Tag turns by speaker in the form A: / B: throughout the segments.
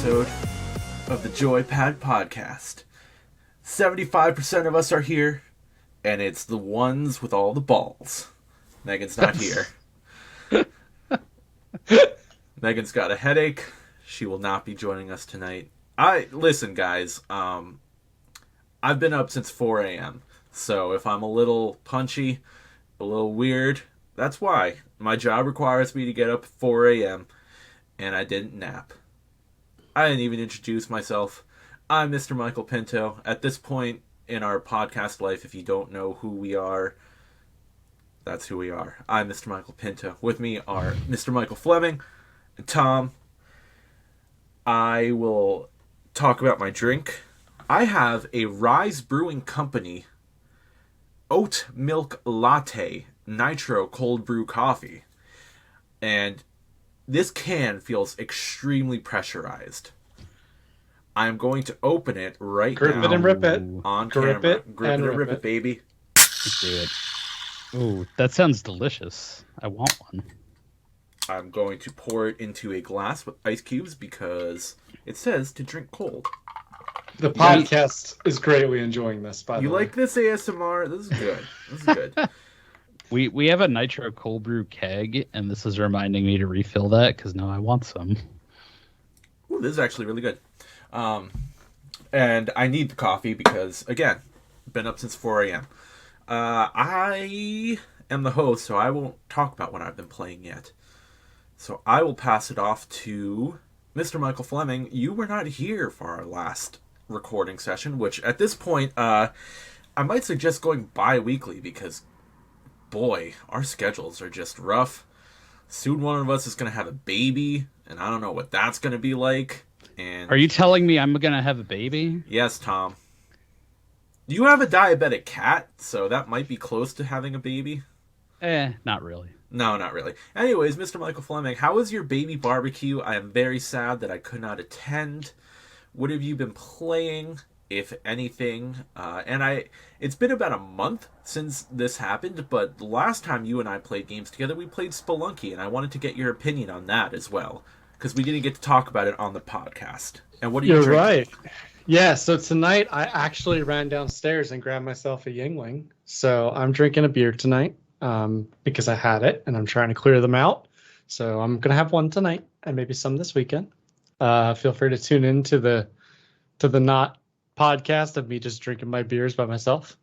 A: episode of the Joy Pad Podcast. 75% of us are here, and it's the ones with all the balls. Megan's not here. Megan's got a headache. She will not be joining us tonight. Listen, guys, I've been up since 4 a.m., so if I'm a little punchy, a little weird, that's why. My job requires me to get up at 4 a.m., and I didn't nap. I didn't even introduce myself. I'm Mr. Michael Pinto. At this point in our podcast life, if you don't know who we are, that's who we are. I'm Mr. Michael Pinto. With me are Mr. Michael Fleming and Tom. I will talk about my drink. I have a Rise Brewing Company Oat Milk Latte Nitro Cold Brew Coffee. And this can feels extremely pressurized. I'm going to open it right now.
B: Grip it and rip it.
A: On camera. Grip it and rip it, baby.
C: Do it. Ooh, that sounds delicious. I want one.
A: I'm going to pour it into a glass with ice cubes because it says to drink cold.
B: The podcast is greatly enjoying this, by the way.
A: You like this ASMR? This is good. This is good.
C: We have a nitro cold brew keg, and this is reminding me to refill that because now I want some.
A: Ooh, this is actually really good. And I need the coffee because, again, been up since 4 a.m. I am the host, so I won't talk about what I've been playing yet. So I will pass it off to Mr. Michael Fleming. You were not here for our last recording session, which at this point, I might suggest going bi-weekly because, boy, our schedules are just rough. Soon one of us is going to have a baby, and I don't know what that's going to be like. And
C: are you telling me I'm going to have a baby?
A: Yes, Tom. You have a diabetic cat, so that might be close to having a baby.
C: Not really.
A: No, not really. Anyways, Mr. Michael Fleming, how was your baby barbecue? I am very sad that I could not attend. What have you been playing, if anything? It's been about a month since this happened, but the last time you and I played games together, we played Spelunky, and I wanted to get your opinion on that as well, because we didn't get to talk about it on the podcast. And what are you
B: You're
A: drinking?
B: right. Yeah, so tonight I actually ran downstairs and grabbed myself a Yingling. So I'm drinking a beer tonight because I had it, and I'm trying to clear them out. So I'm going to have one tonight and maybe some this weekend. Feel free to tune in to the not podcast of me just drinking my beers by myself.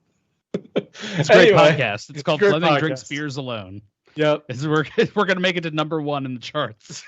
C: It's a great podcast. It's called Fleming
B: podcast.
C: Drinks Beers Alone.
B: Yep.
C: We're going to make it to #1 in the charts.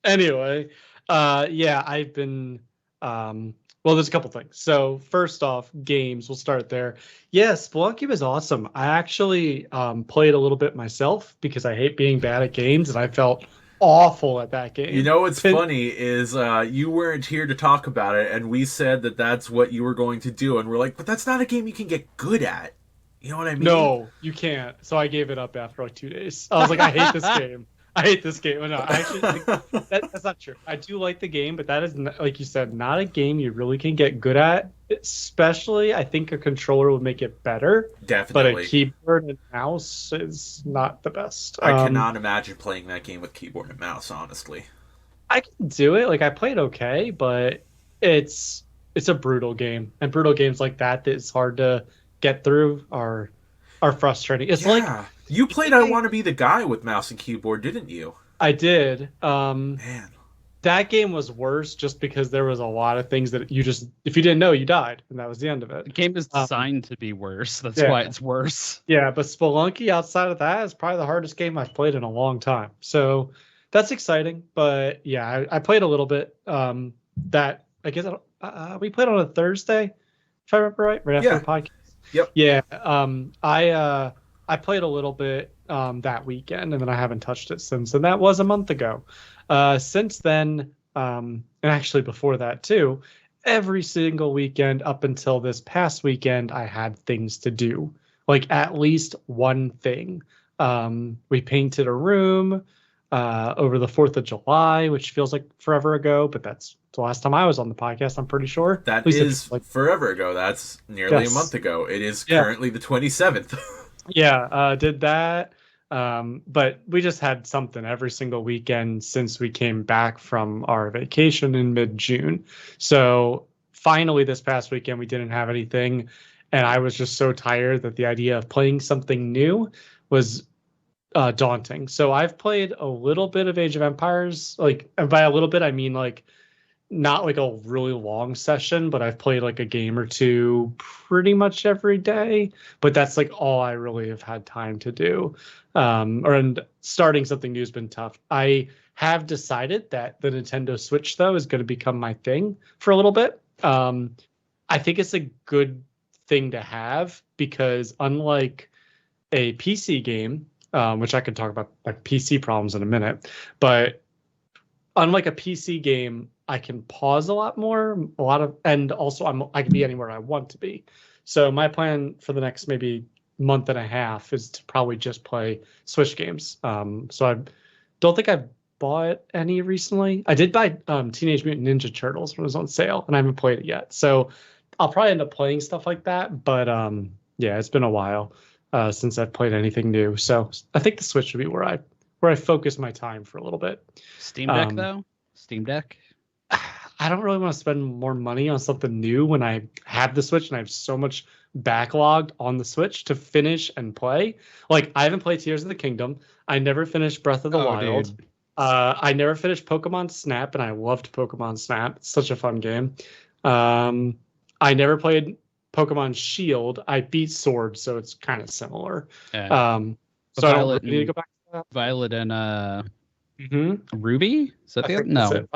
B: Anyway, yeah, I've been, well, there's a couple things. So first off, games, we'll start there. Yeah, Spelunky was awesome. I actually played a little bit myself because I hate being bad at games, and I felt awful at that game.
A: You know what's funny is you weren't here to talk about it, and we said that that's what you were going to do, and we're like, but that's not a game you can get good at. You know what I mean?
B: No, you can't. So I gave it up after like 2 days. I was like, I hate this game. I hate this game. No, I actually think that's not true. I do like the game, but that is, like you said, not a game you really can get good at. Especially, I think a controller would make it better.
A: Definitely.
B: But a keyboard and mouse is not the best.
A: I cannot imagine playing that game with keyboard and mouse, honestly.
B: I can do it. Like, I played okay, but it's a brutal game. And brutal games like that is hard to get through are frustrating. It's like
A: you played I Want to Be the Guy with mouse and keyboard, didn't you?
B: I did.
A: Man.
B: That game was worse just because there was a lot of things that you just, if you didn't know, you died, and that was the end of it.
C: The game is designed to be worse. That's why it's worse.
B: Yeah, but Spelunky outside of that is probably the hardest game I've played in a long time. So that's exciting. But yeah, I played a little bit. That I guess we played on a Thursday, if I remember right after the podcast.
A: Yep.
B: Yeah. I played a little bit that weekend, and then I haven't touched it since. And that was a month ago. Since then, and actually before that too, every single weekend up until this past weekend, I had things to do. Like at least one thing. We painted a room over the 4th of July, which feels like forever ago, but that's the last time I was on the podcast, I'm pretty sure.
A: That is like forever ago. That's nearly a month ago. It is currently the 27th.
B: Yeah, did that. But we just had something every single weekend since we came back from our vacation in mid-June. So finally, this past weekend, we didn't have anything. And I was just so tired that the idea of playing something new was daunting. So I've played a little bit of Age of Empires. Like, and by a little bit, I mean like not like a really long session, but I've played like a game or two pretty much every day. But that's like all I really have had time to do. And starting something new has been tough. I have decided that the Nintendo Switch, though, is going to become my thing for a little bit. I think it's a good thing to have because unlike a PC game, which I can talk about like PC problems in a minute, but unlike a PC game, I can pause a lot more, and also I can be anywhere I want to be. So my plan for the next maybe month and a half is to probably just play Switch games. So I don't think I've bought any recently. I did buy Teenage Mutant Ninja Turtles when it was on sale, and I haven't played it yet. So I'll probably end up playing stuff like that. But yeah, it's been a while since I've played anything new. So I think the Switch would be where I focus my time for a little bit.
C: Steam Deck though? Steam Deck?
B: I don't really want to spend more money on something new when I have the Switch and I have so much backlogged on the Switch to finish and play. Like, I haven't played Tears of the Kingdom. I never finished Breath of the Wild.
C: Dude.
B: I never finished Pokemon Snap, and I loved Pokemon Snap. It's such a fun game. I never played Pokemon Shield. I beat Sword, so it's kind of similar.
C: Yeah.
B: So I don't really need to go back to that.
C: Violet and Ruby? Is that the no?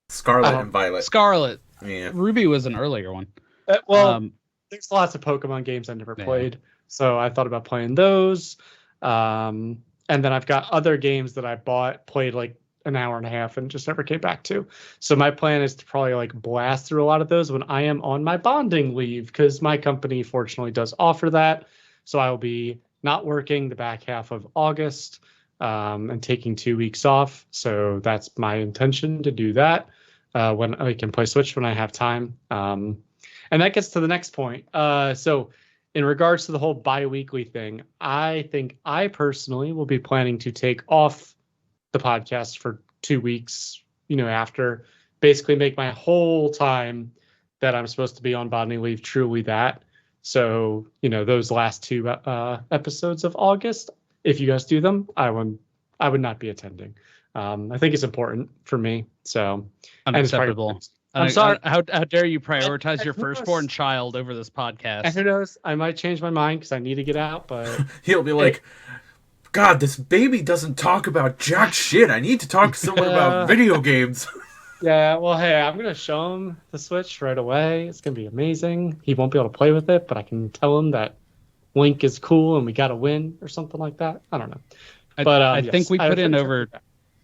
A: Scarlet and Violet.
C: Scarlet.
A: Yeah.
C: Ruby was an earlier one.
B: There's lots of Pokemon games I never played, so I thought about playing those. And then I've got other games that I played like an hour and a half, and just never came back to. So my plan is to probably like blast through a lot of those when I am on my bonding leave, because my company fortunately does offer that. So I will be not working the back half of August and taking 2 weeks off. So that's my intention to do that when I can play Switch when I have time. And that gets to the next point. So in regards to the whole bi-weekly thing, I think I personally will be planning to take off the podcast for 2 weeks, after, basically make my whole time that I'm supposed to be on bonding leave truly that. So, those last 2 episodes of August, if you guys do them, I would not be attending. I think it's important for me. So
C: unacceptable.
B: I'm sorry.
C: How dare you prioritize your firstborn child over this podcast?
B: And who knows? I might change my mind because I need to get out. But
A: he'll be like, God, this baby doesn't talk about jack shit. I need to talk to someone about video games.
B: Yeah, well, hey, I'm going to show him the Switch right away. It's going to be amazing. He won't be able to play with it, but I can tell him that Link is cool and we got to win or something like that. I don't know. But
C: I think we put in over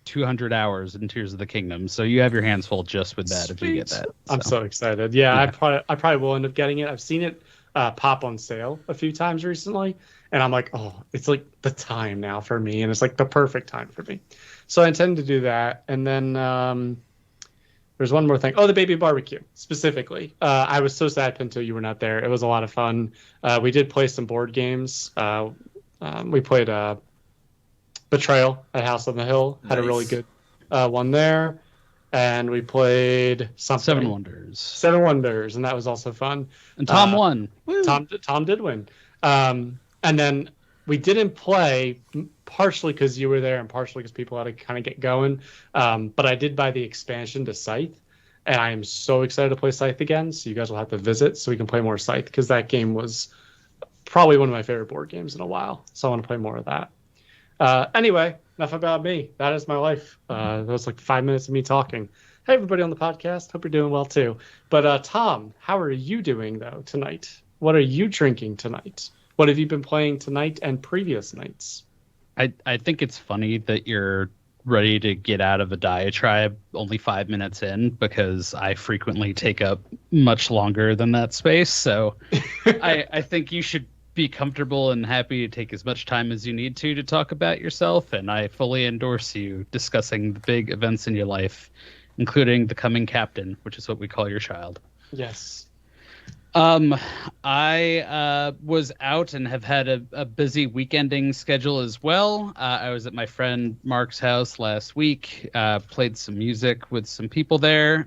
C: 200 hours in Tears of the Kingdom, so you have your hands full just with that. Sweet. If you get that.
B: I'm so excited. Yeah. I probably will end up getting it. I've seen it pop on sale a few times recently, and I'm like, oh, it's like the time now for me, and it's like the perfect time for me. So I intend to do that. And then there's one more thing. Oh, the baby barbecue specifically. I was so sad, Pinto, you were not there. It was a lot of fun. We did play some board games. We played Betrayal at House on the Hill. Had a really good one there. And we played something. Seven Wonders, and that was also fun.
C: And Tom won. Woo.
B: Tom did win. And then we didn't play, partially because you were there and partially because people had to kind of get going. But I did buy the expansion to Scythe, and I am so excited to play Scythe again. So you guys will have to visit so we can play more Scythe, because that game was probably one of my favorite board games in a while. So I want to play more of that. Anyway, enough about me. That is my life. That was like 5 minutes of me talking. Hey, everybody on the podcast. Hope you're doing well, too. But Tom, how are you doing, though, tonight? What are you drinking tonight? What have you been playing tonight and previous nights?
C: I think it's funny that you're ready to get out of a diatribe only 5 minutes in, because I frequently take up much longer than that space. So I think you should be comfortable and happy to take as much time as you need to talk about yourself, and I fully endorse you discussing the big events in your life, including the coming captain, which is what we call your child.
B: Yes.
C: Um, I was out and have had a busy weekending schedule as well. I was at my friend Mark's house last week, played some music with some people there.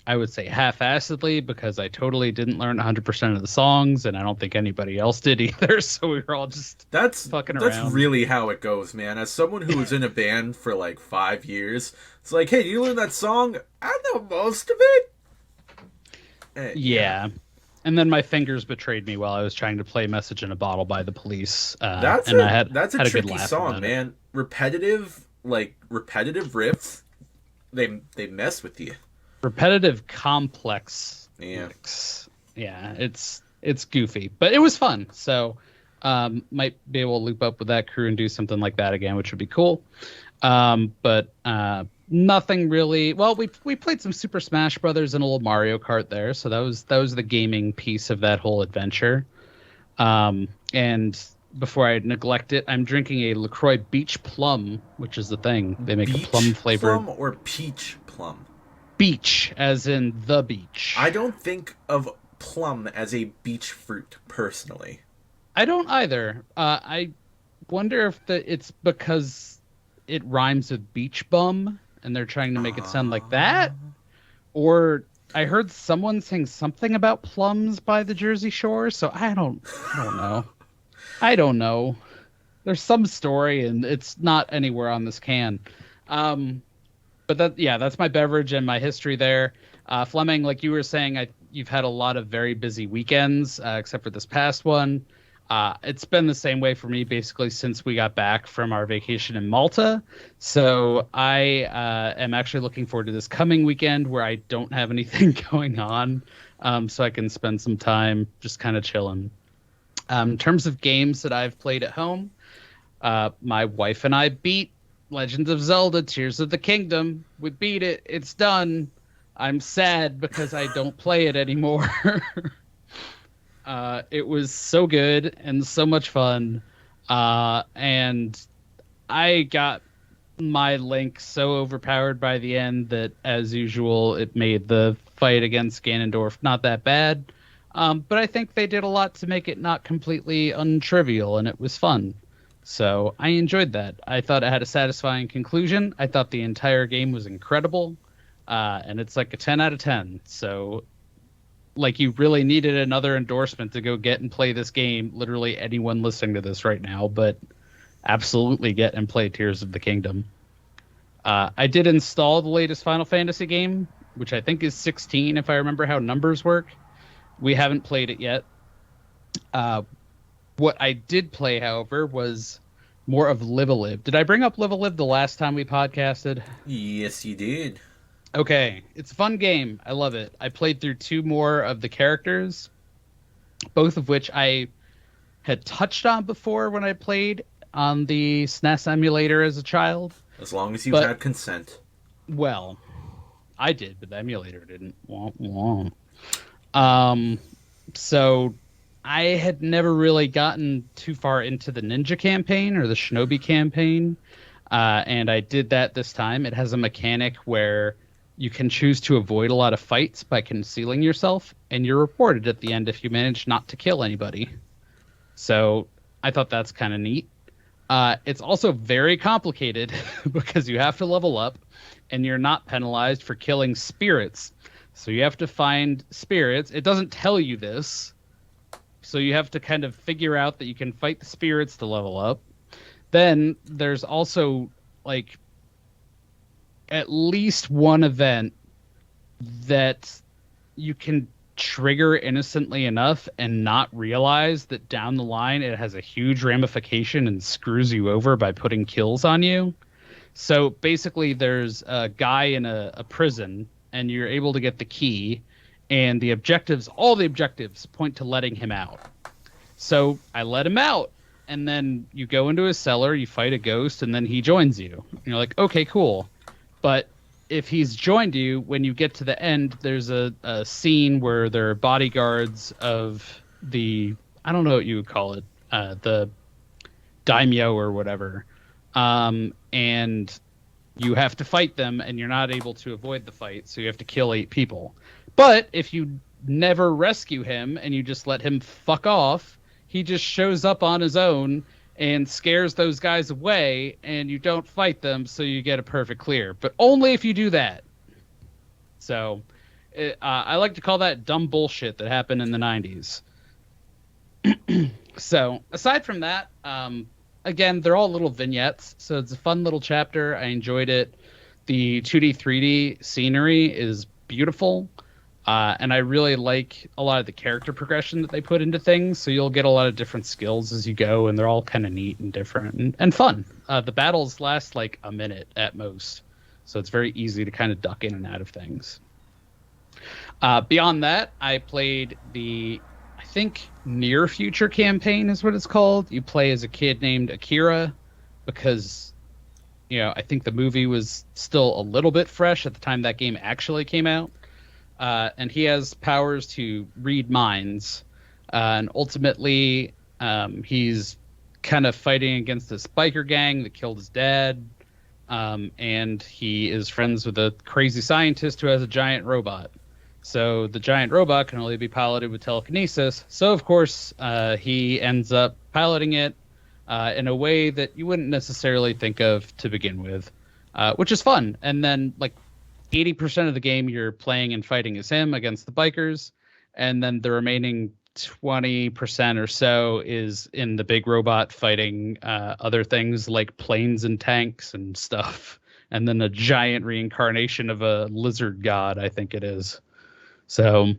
C: I would say half-assedly because I totally didn't learn 100% of the songs, and I don't think anybody else did either. So we were all just fucking
A: That's
C: around.
A: really how it goes, man. As someone who was in a band for like 5 years, it's like, hey, you learn that song? I know most of it.
C: Yeah. And then my fingers betrayed me while I was trying to play "Message in a Bottle" by the Police,
A: That's
C: and
A: a
C: I had
A: that's a
C: had a good
A: tricky
C: laugh
A: song,
C: about it.
A: man. Repetitive riffs. They mess with you.
C: Repetitive, complex
A: Yeah.
C: licks. Yeah, it's goofy, but it was fun. So, might be able to loop up with that crew and do something like that again, which would be cool. But nothing really. Well, we played some Super Smash Brothers and a little Mario Kart there, so that was the gaming piece of that whole adventure. And before I neglect it, I'm drinking a LaCroix Beach Plum, which is the thing. They make a plum
A: Beach
C: flavored
A: plum or peach plum?
C: beach, as in the beach.
A: I don't think of plum as a beach fruit personally.
C: I don't either. I wonder if it's because it rhymes with beach bum and they're trying to make it sound like that, or I heard someone saying something about plums by the Jersey Shore, so I don't know. I don't know. There's some story and it's not anywhere on this can. But that's my beverage and my history there. Fleming, like you were saying, you've had a lot of very busy weekends, except for this past one. It's been the same way for me basically since we got back from our vacation in Malta. So I am actually looking forward to this coming weekend where I don't have anything going on, so I can spend some time just kind of chilling. In terms of games that I've played at home, my wife and I beat Legends of Zelda Tears of the Kingdom. We beat it. It's done. I'm sad because I don't play it anymore. It was so good and so much fun. And I got my Link so overpowered by the end that, as usual, it made the fight against Ganondorf not that bad. But I think they did a lot to make it not completely untrivial, and it was fun. So I enjoyed that. I thought it had a satisfying conclusion. I thought the entire game was incredible. And it's like a 10 out of 10. So, like, you really needed another endorsement to go get and play this game. Literally anyone listening to this right now, but absolutely get and play Tears of the Kingdom. I did install the latest Final Fantasy game, which I think is 16, if I remember how numbers work. We haven't played it yet. What I did play, however, was more of Live a Live. Did I bring up Live a Live the last time we podcasted?
A: Yes, you did.
C: Okay, it's a fun game. I love it. I played through 2 more of the characters, both of which I had touched on before when I played on the SNES emulator as a child.
A: As long as you had consent.
C: Well, I did, but the emulator didn't. Womp womp. So I had never really gotten too far into the ninja campaign or the shinobi campaign, and I did that this time. It has a mechanic where you can choose to avoid a lot of fights by concealing yourself, and you're rewarded at the end if you manage not to kill anybody. So I thought that's kind of neat. It's also very complicated because you have to level up, and you're not penalized for killing spirits. So you have to find spirits. It doesn't tell you this. So you have to kind of figure out that you can fight the spirits to level up. Then there's also like at least one event that you can trigger innocently enough and not realize that down the line it has a huge ramification and screws you over by putting kills on you. So basically there's a guy in a prison and you're able to get the key, and all the objectives point to letting him out. So I let him out, and then you go into his cellar, you fight a ghost, and then he joins you. And you're like, okay, cool. But if he's joined you, when you get to the end, there's a scene where there are bodyguards of I don't know what you would call it, the daimyo or whatever. And you have to fight them, and you're not able to avoid the fight, so you have to kill 8 people. But if you never rescue him and you just let him fuck off, he just shows up on his own and scares those guys away, and you don't fight them, so you get a perfect clear. But only if you do that. So I like to call that dumb bullshit that happened in the 90s. So aside from that, again, they're all little vignettes, so it's a fun little chapter. I enjoyed it. The 2D, 3D scenery is beautiful. And I really like a lot of the character progression that they put into things. So you'll get a lot of different skills as you go, and they're all kind of neat and different and fun. The battles last like a minute at most. So it's very easy to kind of duck in and out of things. Beyond that, I played I think, Near Future campaign is what it's called. You play as a kid named Akira because, I think the movie was still a little bit fresh at the time that game actually came out. And he has powers to read minds. And ultimately, he's kind of fighting against this biker gang that killed his dad. And he is friends with a crazy scientist who has a giant robot. So the giant robot can only be piloted with telekinesis. So, of course, he ends up piloting it in a way that you wouldn't necessarily think of to begin with, which is fun. And then, 80% of the game you're playing and fighting as him against the bikers, and then the remaining 20% or so is in the big robot fighting other things like planes and tanks and stuff, and then a giant reincarnation of a lizard god, I think it is. So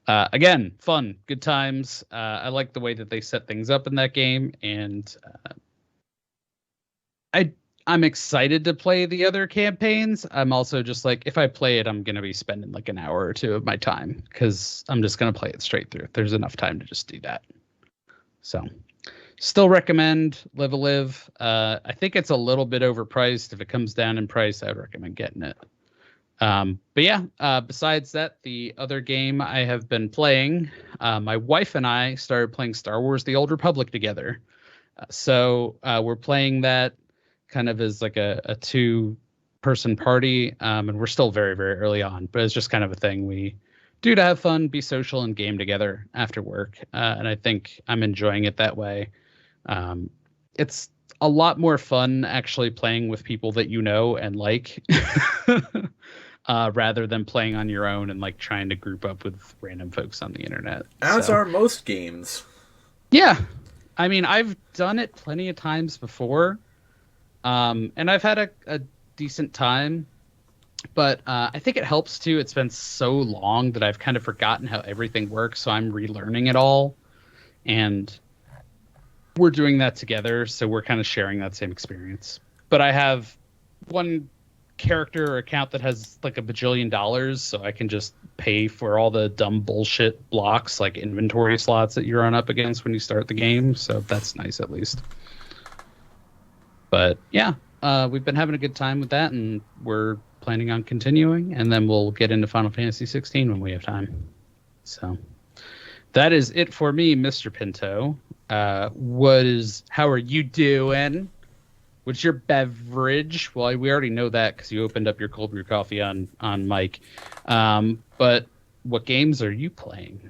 C: again, fun, good times. I like the way that they set things up in that game, and I'm excited to play the other campaigns. I'm also just like, if I play it, I'm going to be spending an hour or two of my time because I'm just going to play it straight through. There's enough time to just do that. So still recommend Live a Live. I think it's a little bit overpriced. If it comes down in price, I would recommend getting it. But yeah, besides that, the other game I have been playing, my wife and I started playing Star Wars The Old Republic together. So we're playing that kind of as a two-person party, and we're still very, very early on, but it's just kind of a thing we do to have fun, be social, and game together after work, and I think I'm enjoying it that way. It's a lot more fun actually playing with people that you know and like, rather than playing on your own and trying to group up with random folks on the internet.
A: As are most games.
C: Yeah. I mean, I've done it plenty of times before. And I've had a decent time, but I think it helps too. It's been so long that I've kind of forgotten how everything works, so I'm relearning it all. And we're doing that together, so we're kind of sharing that same experience. But I have one character or account that has $1 bajillion, so I can just pay for all the dumb bullshit blocks, like inventory slots that you run up against when you start the game. So that's nice, at least. But yeah, we've been having a good time with that, and we're planning on continuing, and then we'll get into Final Fantasy 16 when we have time. So that is it for me, Mr. Pinto. How are you doing? What's your beverage? Well, we already know that because you opened up your cold brew coffee on mic. But what games are you playing?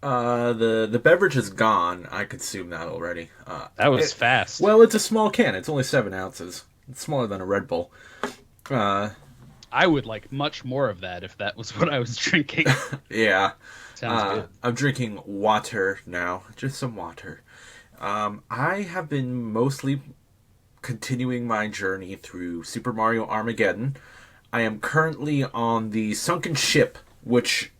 A: The beverage is gone. I consumed that already.
C: That was fast.
A: Well, it's a small can. It's only 7 ounces. It's smaller than a Red Bull.
C: I would like much more of that if that was what I was drinking.
A: Yeah.
C: Sounds good.
A: I'm drinking water now. Just some water. I have been mostly continuing my journey through Super Mario Armageddon. I am currently on the Sunken Ship, which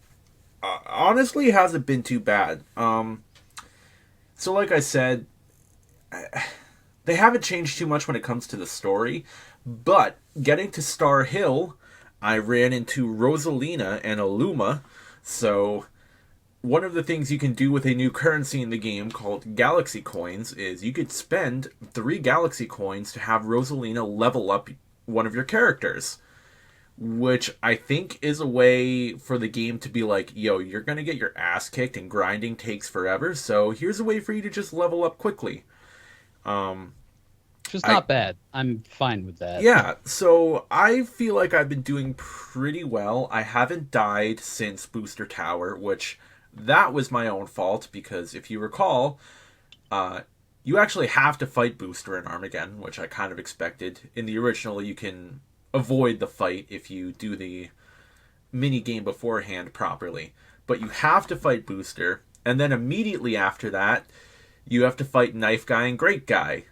A: honestly hasn't been too bad. So like I said, they haven't changed too much when it comes to the story, but getting to Star Hill, I ran into Rosalina and Aluma. So one of the things you can do with a new currency in the game called Galaxy Coins is you could spend 3 Galaxy Coins to have Rosalina level up one of your characters. Which I think is a way for the game to be like, yo, you're going to get your ass kicked and grinding takes forever, so here's a way for you to just level up quickly.
C: which is not bad. I'm fine with that.
A: Yeah, so I feel like I've been doing pretty well. I haven't died since Booster Tower, which that was my own fault because if you recall, you actually have to fight Booster in Armageddon, which I kind of expected. In the original, you can avoid the fight if you do the mini game beforehand properly, but you have to fight Booster, and then immediately after that, you have to fight Knife Guy and Great Guy.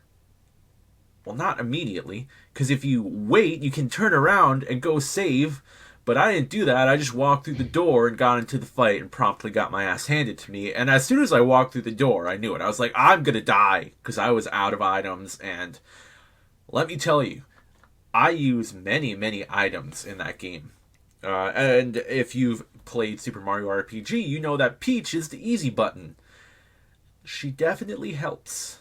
A: Well, not immediately, because if you wait, you can turn around and go save, but I didn't do that. I just walked through the door and got into the fight and promptly got my ass handed to me, and as soon as I walked through the door, I knew it. I was like, I'm gonna die, because I was out of items, and let me tell you, I use many, many items in that game. And if you've played Super Mario RPG, you know that Peach is the easy button. She definitely helps,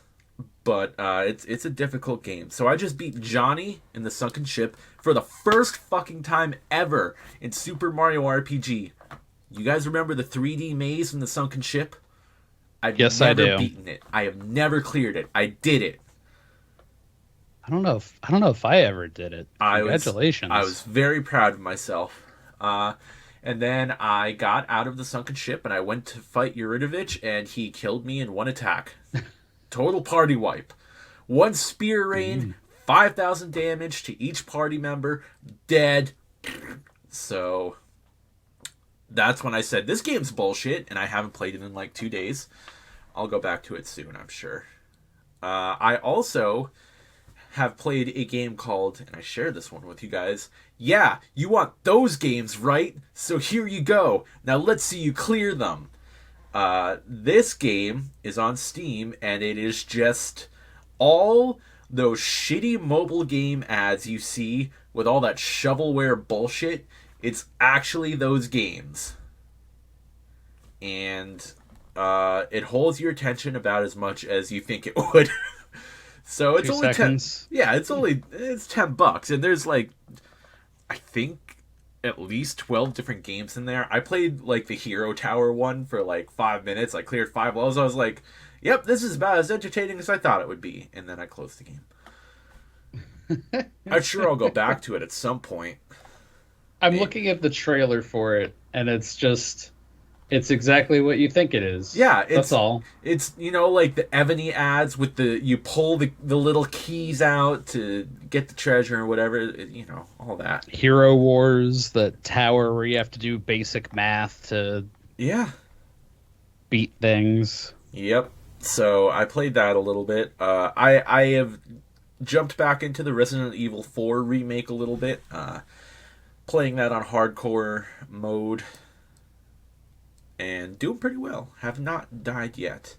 A: but it's a difficult game. So I just beat Johnny in the Sunken Ship for the first fucking time ever in Super Mario RPG. You guys remember the 3D maze in the Sunken Ship? I've never beaten it. I have never cleared it. I did it.
C: I don't know if I ever did it. Congratulations.
A: I was very proud of myself. And then I got out of the Sunken Ship and I went to fight Eurytovich and he killed me in one attack. Total party wipe. One spear rain, 5,000 damage to each party member, dead. So that's when I said, this game's bullshit, and I haven't played it in like 2 days. I'll go back to it soon, I'm sure. I also have played a game called, and I shared this one with you guys, yeah, you want those games, right? So here you go. Now let's see you clear them. This game is on Steam, and it is just all those shitty mobile game ads you see with all that shovelware bullshit. It's actually those games. And it holds your attention about as much as you think it would. So it's only
C: seconds.
A: it's $10, and there's like, I think at least 12 different games in there. I played like the Hero Tower one for like 5 minutes. I cleared 5 levels. I was like, yep, this is about as entertaining as I thought it would be. And then I closed the game. I'm sure I'll go back to it at some point.
C: I'm looking at the trailer for it, and it's exactly what you think it is.
A: Yeah,
C: that's all.
A: It's, like the Ebony ads with you pull the little keys out to get the treasure or whatever, all that.
C: Hero Wars, the tower where you have to do basic math to beat things.
A: Yep. So I played that a little bit. I have jumped back into the Resident Evil 4 remake a little bit, playing that on hardcore mode. And doing pretty well. Have not died yet.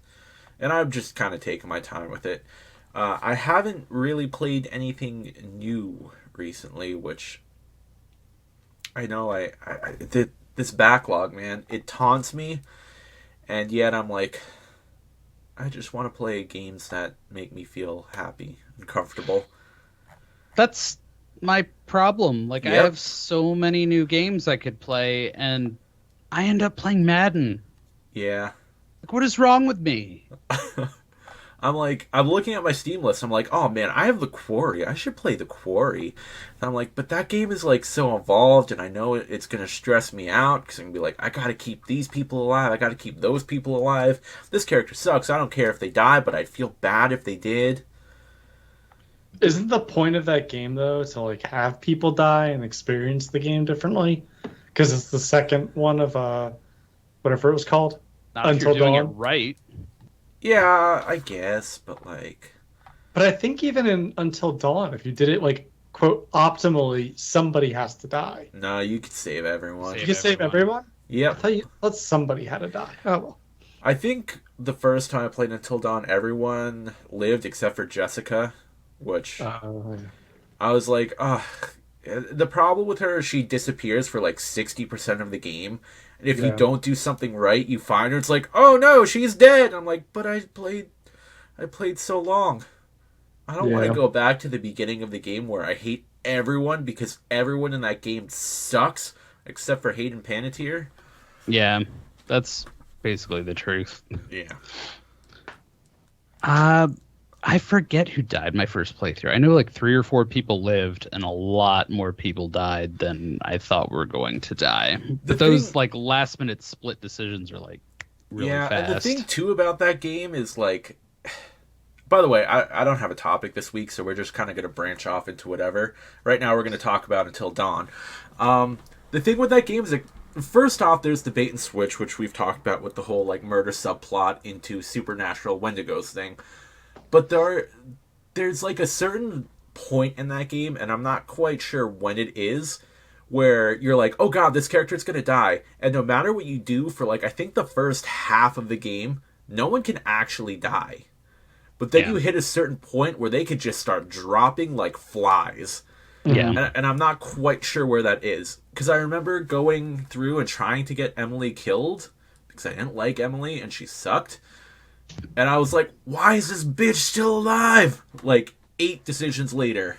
A: And I'm just kind of taking my time with it. I haven't really played anything new recently, which I know this backlog, man, it taunts me. And yet I'm like, I just want to play games that make me feel happy and comfortable.
C: That's my problem. Like, I have so many new games I could play, and I end up playing Madden.
A: Yeah.
C: Like, what is wrong with me?
A: I'm looking at my Steam list. I'm like, oh man, I have The Quarry. I should play The Quarry. And I'm like, but that game is like so involved, and I know it's going to stress me out because I'm going to be like, I got to keep these people alive. I got to keep those people alive. This character sucks. I don't care if they die, but I'd feel bad if they did.
B: Isn't the point of that game, though, to like have people die and experience the game differently? Because it's the second one of whatever it was called.
C: Not Until if you're doing Dawn. It right.
A: Yeah, I guess, but like.
B: But I think even in Until Dawn, if you did it like quote optimally, somebody has to die.
A: No, you could save everyone.
B: You can save everyone?
A: Yep.
B: I thought somebody had to die. Oh well.
A: I think the first time I played Until Dawn, everyone lived except for Jessica, which I was like, ugh. The problem with her is she disappears for like 60% of the game. And if you don't do something right, you find her. It's like, oh no, she's dead. I'm like, but I played so long. I don't want to go back to the beginning of the game where I hate everyone because everyone in that game sucks except for Hayden Panettiere.
C: Yeah, that's basically the truth.
A: Yeah.
C: I forget who died my first playthrough. I know like 3 or 4 people lived, and a lot more people died than I thought were going to die. But those like last minute split decisions are like really fast.
A: And the thing too about that game is like, by the way, I don't have a topic this week, so we're just kind of going to branch off into whatever. Right now, we're going to talk about Until Dawn. The thing with that game is, like, first off, there's the bait and switch, which we've talked about with the whole like murder subplot into supernatural Wendigos thing. But there's like a certain point in that game, and I'm not quite sure when it is, where you're like, oh god, this character's going to die. And no matter what you do for like, I think the first half of the game, no one can actually die. But then you hit a certain point where they could just start dropping like flies.
C: Yeah.
A: And I'm not quite sure where that is. Because I remember going through and trying to get Emily killed, because I didn't like Emily and she sucked. And I was like, why is this bitch still alive? Like, 8 decisions later.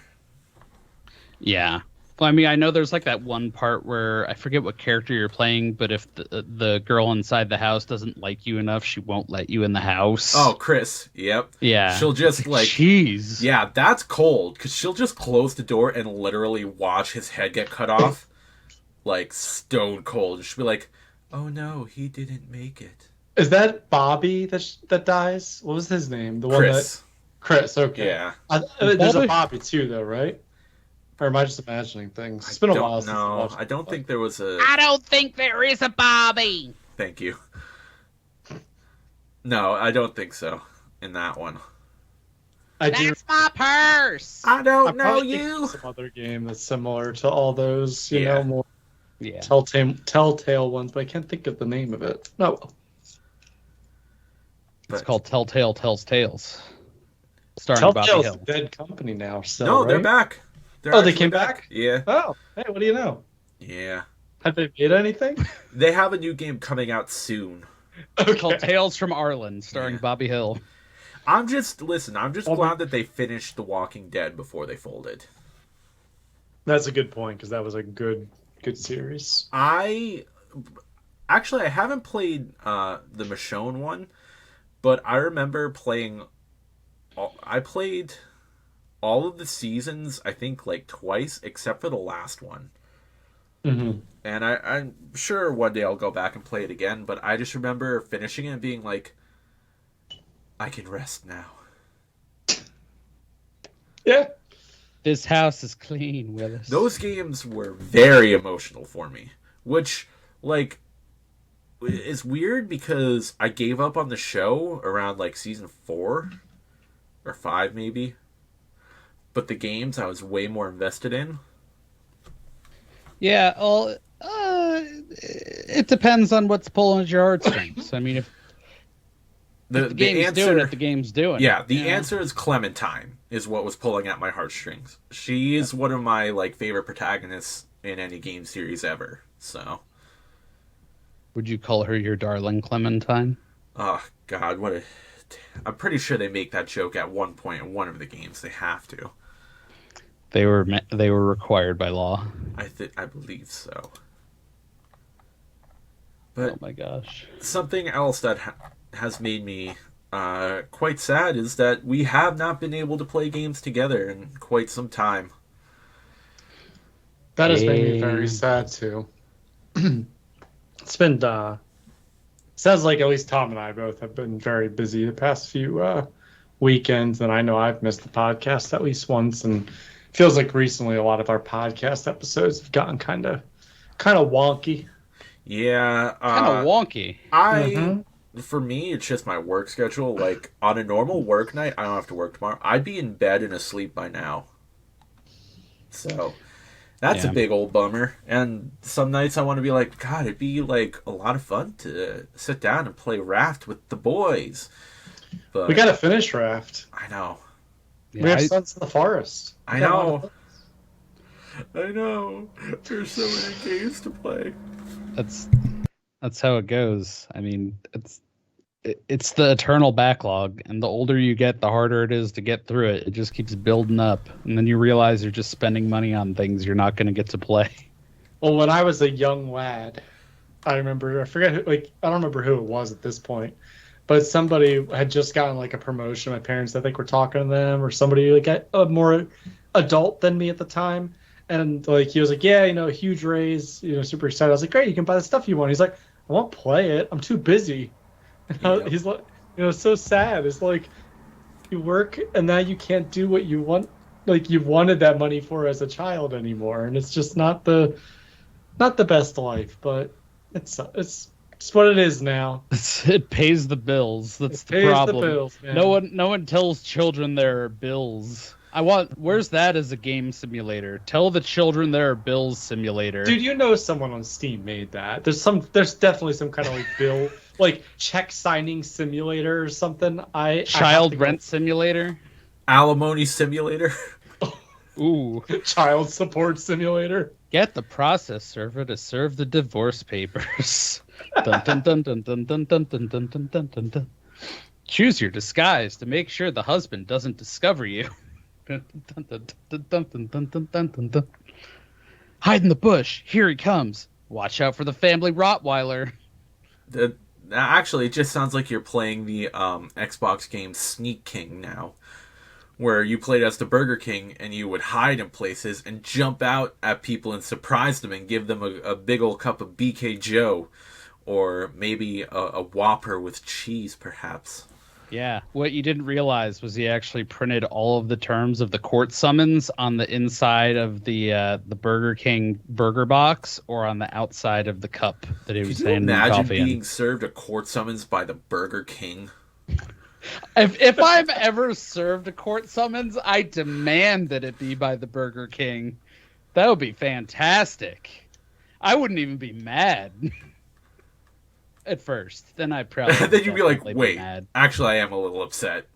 C: Yeah. Well, I mean, I know there's like that one part where I forget what character you're playing, but if the girl inside the house doesn't like you enough, she won't let you in the house.
A: Oh, Chris. Yep.
C: Yeah.
A: She'll just like...
C: Jeez.
A: Yeah, that's cold, because she'll just close the door and literally watch his head get cut off. Like, stone cold. She'll be like, oh no, he didn't make it.
B: Is that Bobby that dies? What was his name? The
A: Chris.
B: one that Chris. Okay.
A: Yeah.
B: There's a Bobby too, though, right? Or am I just imagining things? It's been a while since I watched.
A: I don't think there was a...
C: I don't think there is a Bobby.
A: Thank you. No, I don't think so in that one.
C: That's my purse.
A: I don't know you.
B: Some other game that's similar to all those, you know, more telltale ones, but I can't think of the name of it. No.
C: It's called Telltale Tells Tales. Starring Bobby Hill.
B: Telltale's a dead company now. So,
A: no,
B: right?
A: They're back.
B: They came back?
A: Yeah.
B: Oh, hey, what do you know?
A: Yeah.
B: Have they made anything?
A: They have a new game coming out soon.
C: Okay. Called Tales from Arlen, starring Bobby Hill.
A: I'm just glad that they finished The Walking Dead before they folded.
B: That's a good point, because that was a good series.
A: I haven't played the Michonne one, but I remember playing... I played all of the seasons, I think, like twice, except for the last one.
B: Mm-hmm.
A: And I'm sure one day I'll go back and play it again, but I just remember finishing it and being like, I can rest now.
B: Yeah.
C: This house is clean, Willis.
A: Those games were very emotional for me, which, like, is weird because I gave up on the show around, like, season 4 or 5, maybe. But the games I was way more invested in.
C: Yeah, well, it depends on what's pulling at your heartstrings. I mean, if the game's
A: answer,
C: doing it, the game's doing it.
A: Yeah, the answer is Clementine, is what was pulling at my heartstrings. She is one of my, like, favorite protagonists in any game series ever, so...
C: Would you call her your darling Clementine?
A: Oh, God, what a... I'm pretty sure they make that joke at one point in one of the games. They have to.
C: They were required by law.
A: I believe so. But
C: oh my gosh!
A: Something else that has made me quite sad is that we have not been able to play games together in quite some time.
B: That has made me very sad too. It's been sounds like at least Tom and I both have been very busy the past few weekends, and I know I've missed the podcast at least once, and it feels like recently a lot of our podcast episodes have gotten kind of wonky.
A: Yeah,
C: kind of wonky.
A: For me, it's just my work schedule. Like, on a normal work night, I don't have to work tomorrow. I'd be in bed and asleep by now. So, that's a big old bummer. And some nights I want to be like, God, it'd be, like, a lot of fun to sit down and play Raft with the boys. But
B: we got to finish Raft.
A: I know.
B: We have Sons of the Forest.
A: I know. There's so many games to play.
C: That's how it goes. I mean, it's the eternal backlog, and the older you get, the harder it is to get through it. It just keeps building up, and then you realize you're just spending money on things you're not going to get to play.
B: Well, when I was a young lad, I don't remember who it was at this point, but somebody had just gotten like a promotion. My parents, I think, were talking to them, or somebody like a more adult than me at the time. And like he was like, yeah, huge raise, super excited. I was like, great, you can buy the stuff you want. He's like, I won't play it. I'm too busy.
A: Yep.
B: He's like, so sad. It's like you work and now you can't do what you want, like you wanted that money for as a child anymore, and it's just not the best life, but it's what it is now.
C: It pays the bills. That's
B: It
C: the
B: pays the
C: problem.
B: bills, man.
C: No one tells children there are bills. Where's that as a game simulator? Tell the children there are bills simulator.
B: Dude, someone on Steam made that. There's definitely some kind of like bill, like check signing simulator or something.
C: Child rent simulator?
A: Alimony simulator.
C: Ooh.
B: Child support simulator.
C: Get the process server to serve the divorce papers. Dun, dun, dun, dun, dun, dun, dun, dun, dun, dun, dun, dun, dun. Choose your disguise to make sure the husband doesn't discover you. Dun, dun, dun, dun, dun, dun, dun, dun, dun, dun, dun. Hide in the bush. Here he comes. Watch out for the family Rottweiler.
A: Actually, it just sounds like you're playing the Xbox game Sneak King now, where you played as the Burger King and you would hide in places and jump out at people and surprise them and give them a big old cup of BK Joe, or maybe a Whopper with cheese, perhaps.
C: Yeah, what you didn't realize was he actually printed all of the terms of the court summons on the inside of the Burger King burger box, or on the outside of the cup that he was handing the
A: Imagine
C: coffee
A: being
C: in.
A: served a court summons by the Burger King.
C: If I'm ever served a court summons, I demand that it be by the Burger King. That would be fantastic. I wouldn't even be mad at first. Then I'd probably
A: Then you'd be like,
C: definitely
A: wait,
C: mad.
A: actually I am a little upset.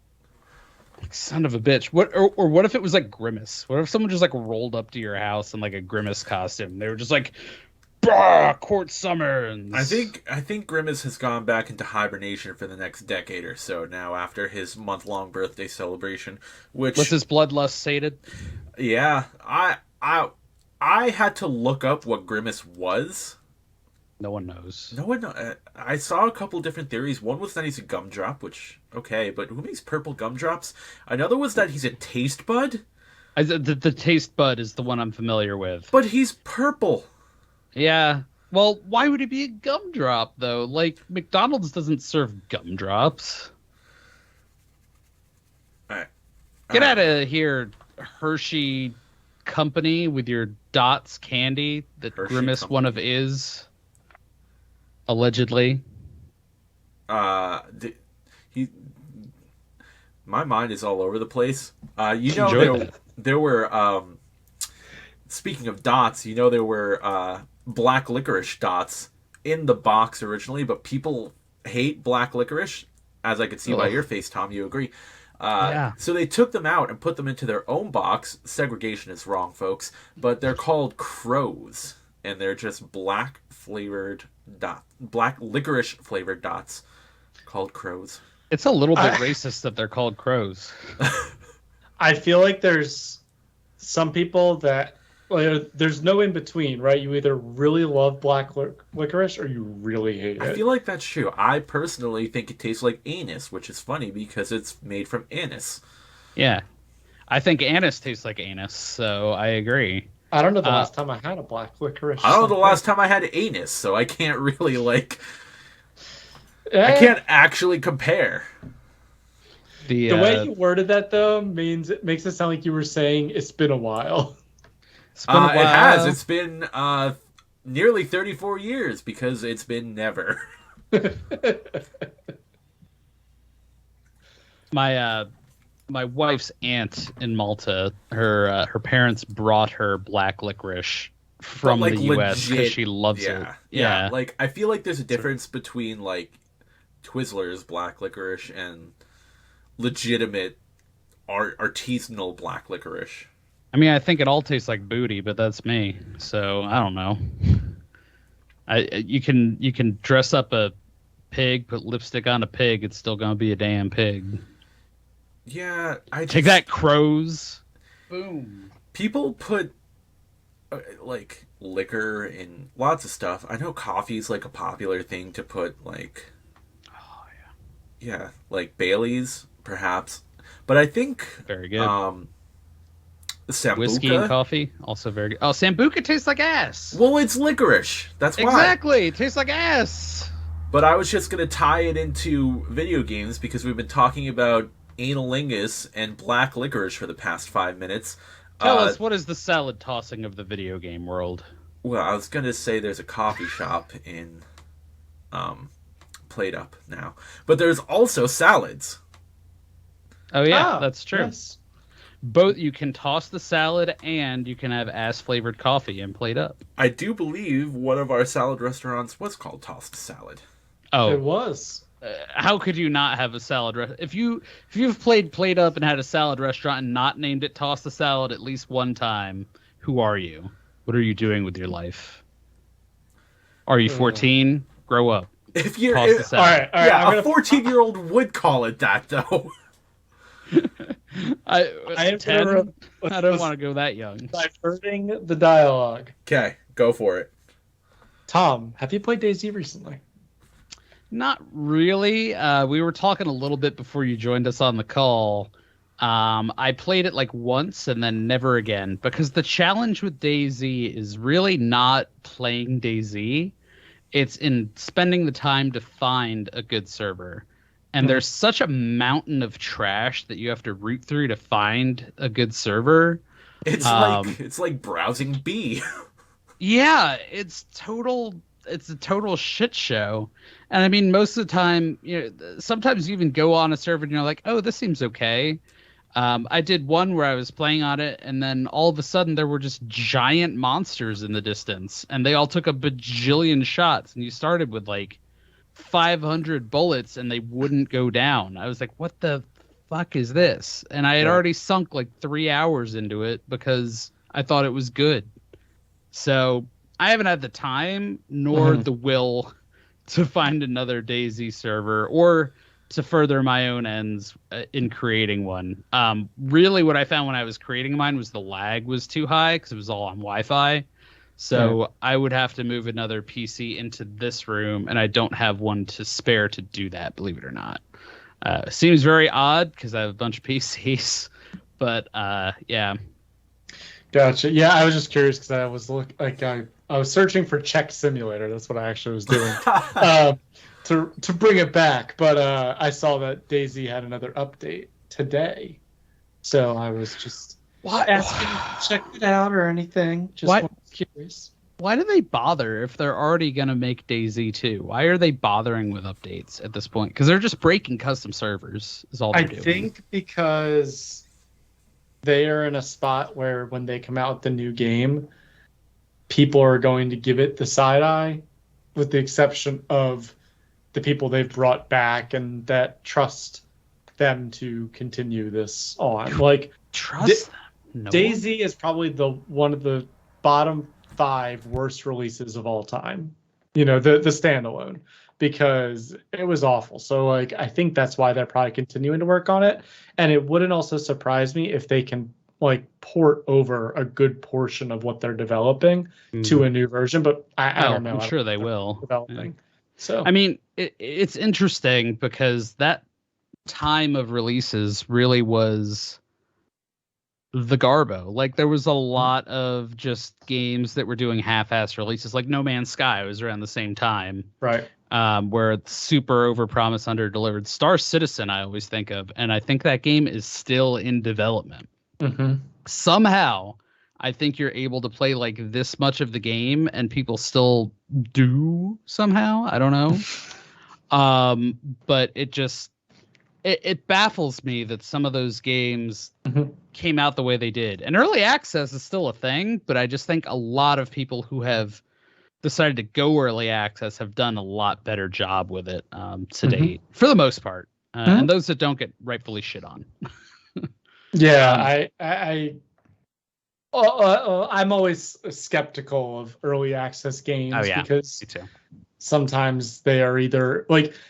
C: Like, son of a bitch. Or what if it was like Grimace? What if someone just like rolled up to your house in like a Grimace costume? They were just like, bah, court summons.
A: I think Grimace has gone back into hibernation for the next decade or so now after his month-long birthday celebration, which
C: Was his bloodlust sated?
A: yeah, I had to look up what Grimace was.
C: No one knows.
A: No one. I saw a couple different theories. One was that he's a gumdrop, which okay, but who makes purple gumdrops? Another was that he's a taste bud,
C: The taste bud is the one I'm familiar with.
A: but he's purple.
C: Yeah. Well, why would it be a gumdrop though? Like McDonald's doesn't serve gumdrops. Get out of here, Hershey Company, with your Dots candy that
A: Hershey
C: Grimace
A: Company.
C: one of is. Allegedly.
A: He. My mind is all over the place.
C: Enjoy that.
A: There were. Speaking of dots, there were black licorice dots in the box originally, but people hate black licorice, as I could see by
C: Ugh.
A: your face, Tom. You agree?
C: Yeah.
A: So they took them out and put them into their own box. Segregation is wrong, folks, but they're called crows, and they're just black licorice flavored dots called crows.
C: It's a little bit racist that they're called crows.
B: I feel like there's some people that there's no in between, right? You either really love black licorice or you really hate
A: I
B: it.
A: feel like that's true. I personally think it tastes like anus, which is funny because it's made from anise.
C: Yeah. I think anise tastes like anus, so I agree.
B: I don't know the last time I had a black licorice.
A: I don't know the last time I had anus, so I can't really I
B: Eh,
A: can't actually compare.
C: The
B: way you worded that though makes it sound like you were saying it's been a while.
C: it's been a while.
A: It has. It's been nearly 34 years because it's been never.
C: My wife's aunt in Malta, her parents brought her black licorice from
A: But,
C: the U.S. because
A: legit-
C: she loves it.
A: Yeah. I feel like there's a difference between Twizzlers black licorice and legitimate artisanal black licorice.
C: I mean, I think it all tastes like booty, but that's me. So I don't know. You can dress up a pig, put lipstick on a pig. It's still gonna be a damn pig.
A: Yeah,
C: Take that, crows. Boom.
A: People put liquor in lots of stuff. I know coffee is a popular thing to put
C: Oh yeah.
A: Yeah, like Bailey's, perhaps. But I think
C: Very good. Whiskey and
A: Sambuca.
C: coffee, also very good. Oh, Sambuca tastes like ass.
A: Well, it's licorice. That's why.
C: Exactly, it tastes like ass.
A: But I was just gonna tie it into video games because we've been talking about analingus and black licorice for the past 5 minutes.
C: Tell us, what is the salad tossing of the video game world?
A: Well, I was gonna say there's a coffee shop in Played Up now, but there's also salads.
C: Oh yeah, that's true.
B: Yes.
C: Both you can toss the salad and you can have ass flavored coffee and Plate Up.
A: I do believe one of our salad restaurants was called Tossed Salad.
C: Oh,
B: It was.
C: how could you not have a salad? If you've played Plate Up and had a salad restaurant and not named it Toss the Salad at least one time, who are you? What are you doing with your life? Are you 14? Grow up.
A: If you're,
C: Toss the
A: all
C: salad.
A: right,
B: I'm
A: yeah,
B: gonna-
A: a 14-year-old would call it that though.
C: I
B: am
C: 10?
B: gonna-
C: I don't want to go that young.
B: Diverting the dialogue.
A: Okay, go for it.
B: Tom, have you played DayZ recently?
C: Not really. We were talking a little bit before you joined us on the call. I played it like once and then never again because the challenge with DayZ is really not playing DayZ. It's in spending the time to find a good server. And there's such a mountain of trash that you have to root through to find a good server.
A: It's like browsing B.
C: Yeah, it's a total shit show. And I mean, most of the time, sometimes you even go on a server and you're like, oh, this seems okay. I did one where I was playing on it, and then all of a sudden there were just giant monsters in the distance, and they all took a bajillion shots, and you started with like 500 bullets, and they wouldn't go down. I was like, what the fuck is this? And I had already sunk like 3 hours into it because I thought it was good. So I haven't had the time nor the will to find another DayZ server or to further my own ends in creating one. Really what I found when I was creating mine was the lag was too high because it was all on Wi-Fi. So I would have to move another PC into this room, and I don't have one to spare to do that, believe it or not. Seems very odd because I have a bunch of PCs, but yeah.
B: Gotcha. Yeah, I was just curious because I was I was searching for Check Simulator. That's what I actually was doing to bring it back. But I saw that DayZ had another update today, so I was just asking to check it out or anything. Just curious.
C: Why do they bother if they're already going to make DayZ 2? Why are they bothering with updates at this point? Because they're just breaking custom servers is all they're doing.
B: I think because they are in a spot where when they come out with the new game, people are going to give it the side eye, with the exception of the people they've brought back and that trust them to continue this on. Like,
C: trust them. No
B: DayZ is probably one of the bottom 5 worst releases of all time. The standalone, because it was awful. So like I think that's why they're probably continuing to work on it. And it wouldn't also surprise me if they can like port over a good portion of what they're developing to a new version. But I don't know.
C: I'm sure they will.
B: Developing.
C: Yeah.
B: So
C: I mean, it's interesting because that time of releases really was the Garbo. Like there was a lot of just games that were doing half-ass releases. Like No Man's Sky was around the same time,
B: right?
C: Where it's super overpromised, under-delivered. Star Citizen, I always think of, and I think that game is still in development. Somehow, I think you're able to play like this much of the game, and people still do somehow. I don't know, but it just it baffles me that some of those games came out the way they did. And early access is still a thing, but I just think a lot of people who have decided to go early access have done a lot better job with it to date, for the most part. And those that don't get rightfully shit on.
B: Yeah, I'm always skeptical of early access games because sometimes they are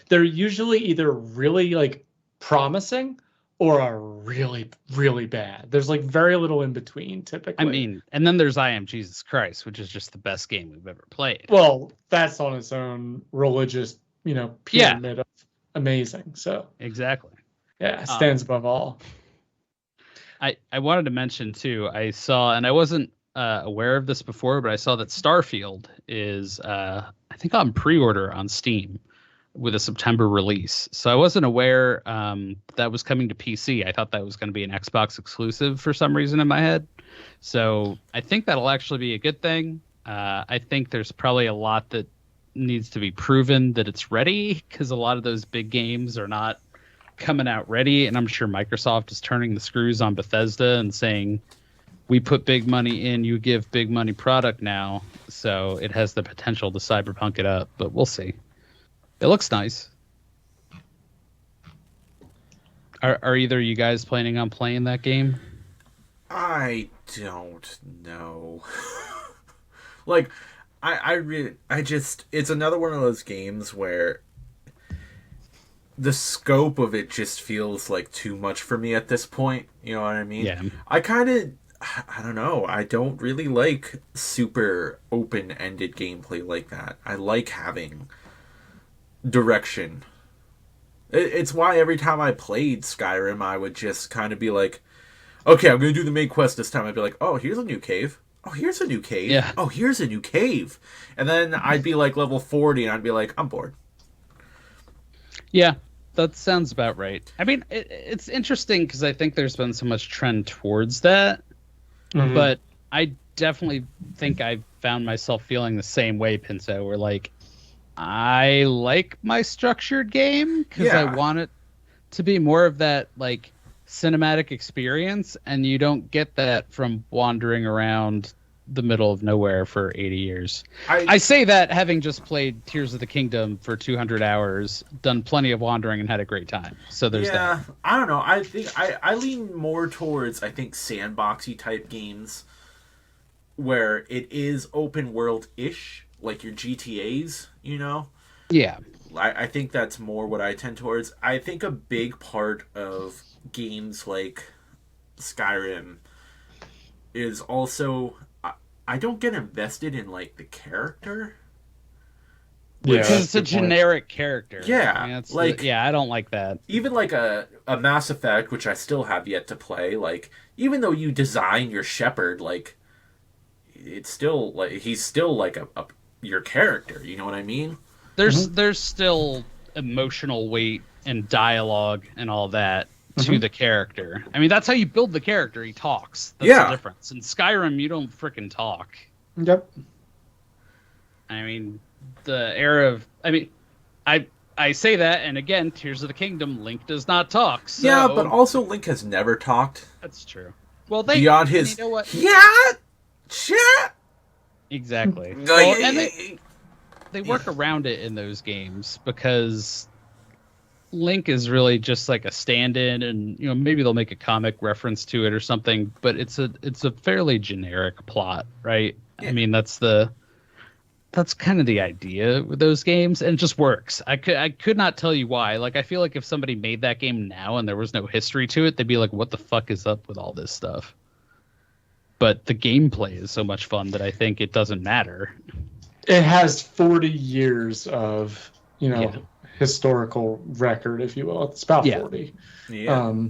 B: they're usually either really like promising or are really, really bad. There's like very little in between typically.
C: I mean, and then there's I Am Jesus Christ, which is just the best game we've ever played.
B: Well, that's on its own religious, pyramid amazing. So
C: Exactly.
B: yeah, stands above all.
C: I wanted to mention too, I saw, and I wasn't aware of this before, but I saw that Starfield is I think on pre-order on Steam with a September release. So I wasn't aware that was coming to PC. I thought that was going to be an Xbox exclusive for some reason in my head. So I think that'll actually be a good thing. I think there's probably a lot that needs to be proven that it's ready, because a lot of those big games are not coming out ready, and I'm sure Microsoft is turning the screws on Bethesda and saying, we put big money in, you give big money product now. So it has the potential to cyberpunk it up, but we'll see. It looks nice. Are either of you guys planning on playing that game?
A: I don't know. Like, I just, it's another one of those games where the scope of it just feels like too much for me at this point. You know what I mean?
C: Yeah.
A: I don't know. I don't really like super open-ended gameplay like that. I like having direction. It's why every time I played Skyrim, I would just kind of be like, okay, I'm going to do the main quest this time. I'd be like, oh, here's a new cave. Oh, here's a new cave.
C: Yeah.
A: Oh, here's a new cave. And then I'd be like level 40 and I'd be like, I'm bored.
C: Yeah, that sounds about right. I mean, it's interesting because I think there's been so much trend towards that, but I definitely think I found myself feeling the same way, Pinto, where like, I like my structured game because I want it to be more of that like cinematic experience, and you don't get that from wandering around the middle of nowhere for 80 years. I say that having just played Tears of the Kingdom for 200 hours, done plenty of wandering, and had a great time. So there's that.
A: I don't know. I think I lean more towards, I think, sandboxy type games where it is open world-ish, like your GTAs, you know?
C: Yeah.
A: I think that's more what I tend towards. I think a big part of games like Skyrim is also, I don't get invested in like the character.
B: Yeah,
C: because it's a generic character.
A: Yeah,
C: I mean,
A: like
C: I don't like that.
A: Even like a Mass Effect, which I still have yet to play. Like, even though you design your Shepherd, like, it's still like he's still like a your character. You know what I mean?
C: There's still emotional weight and dialogue and all that to the character. I mean, that's how you build the character. He talks. That's the difference. In Skyrim, you don't frickin' talk.
B: Yep.
C: I mean, the era of... I mean, I say that, and again, Tears of the Kingdom, Link does not talk. So...
A: Yeah, but also Link has never talked.
C: That's true. Well,
A: beyond his...
C: You know what?
A: Yeah! Shit!
C: Exactly. Well, and they work around it in those games because Link is really just like a stand-in, and you know, maybe they'll make a comic reference to it or something, but it's a fairly generic plot, right? Yeah. I mean, that's kind of the idea with those games, and it just works. I could not tell you why. Like, I feel like if somebody made that game now and there was no history to it, they'd be like, what the fuck is up with all this stuff? But the gameplay is so much fun that I think it doesn't matter.
B: It has 40 years of, historical record, if you will. It's about 40. Yeah.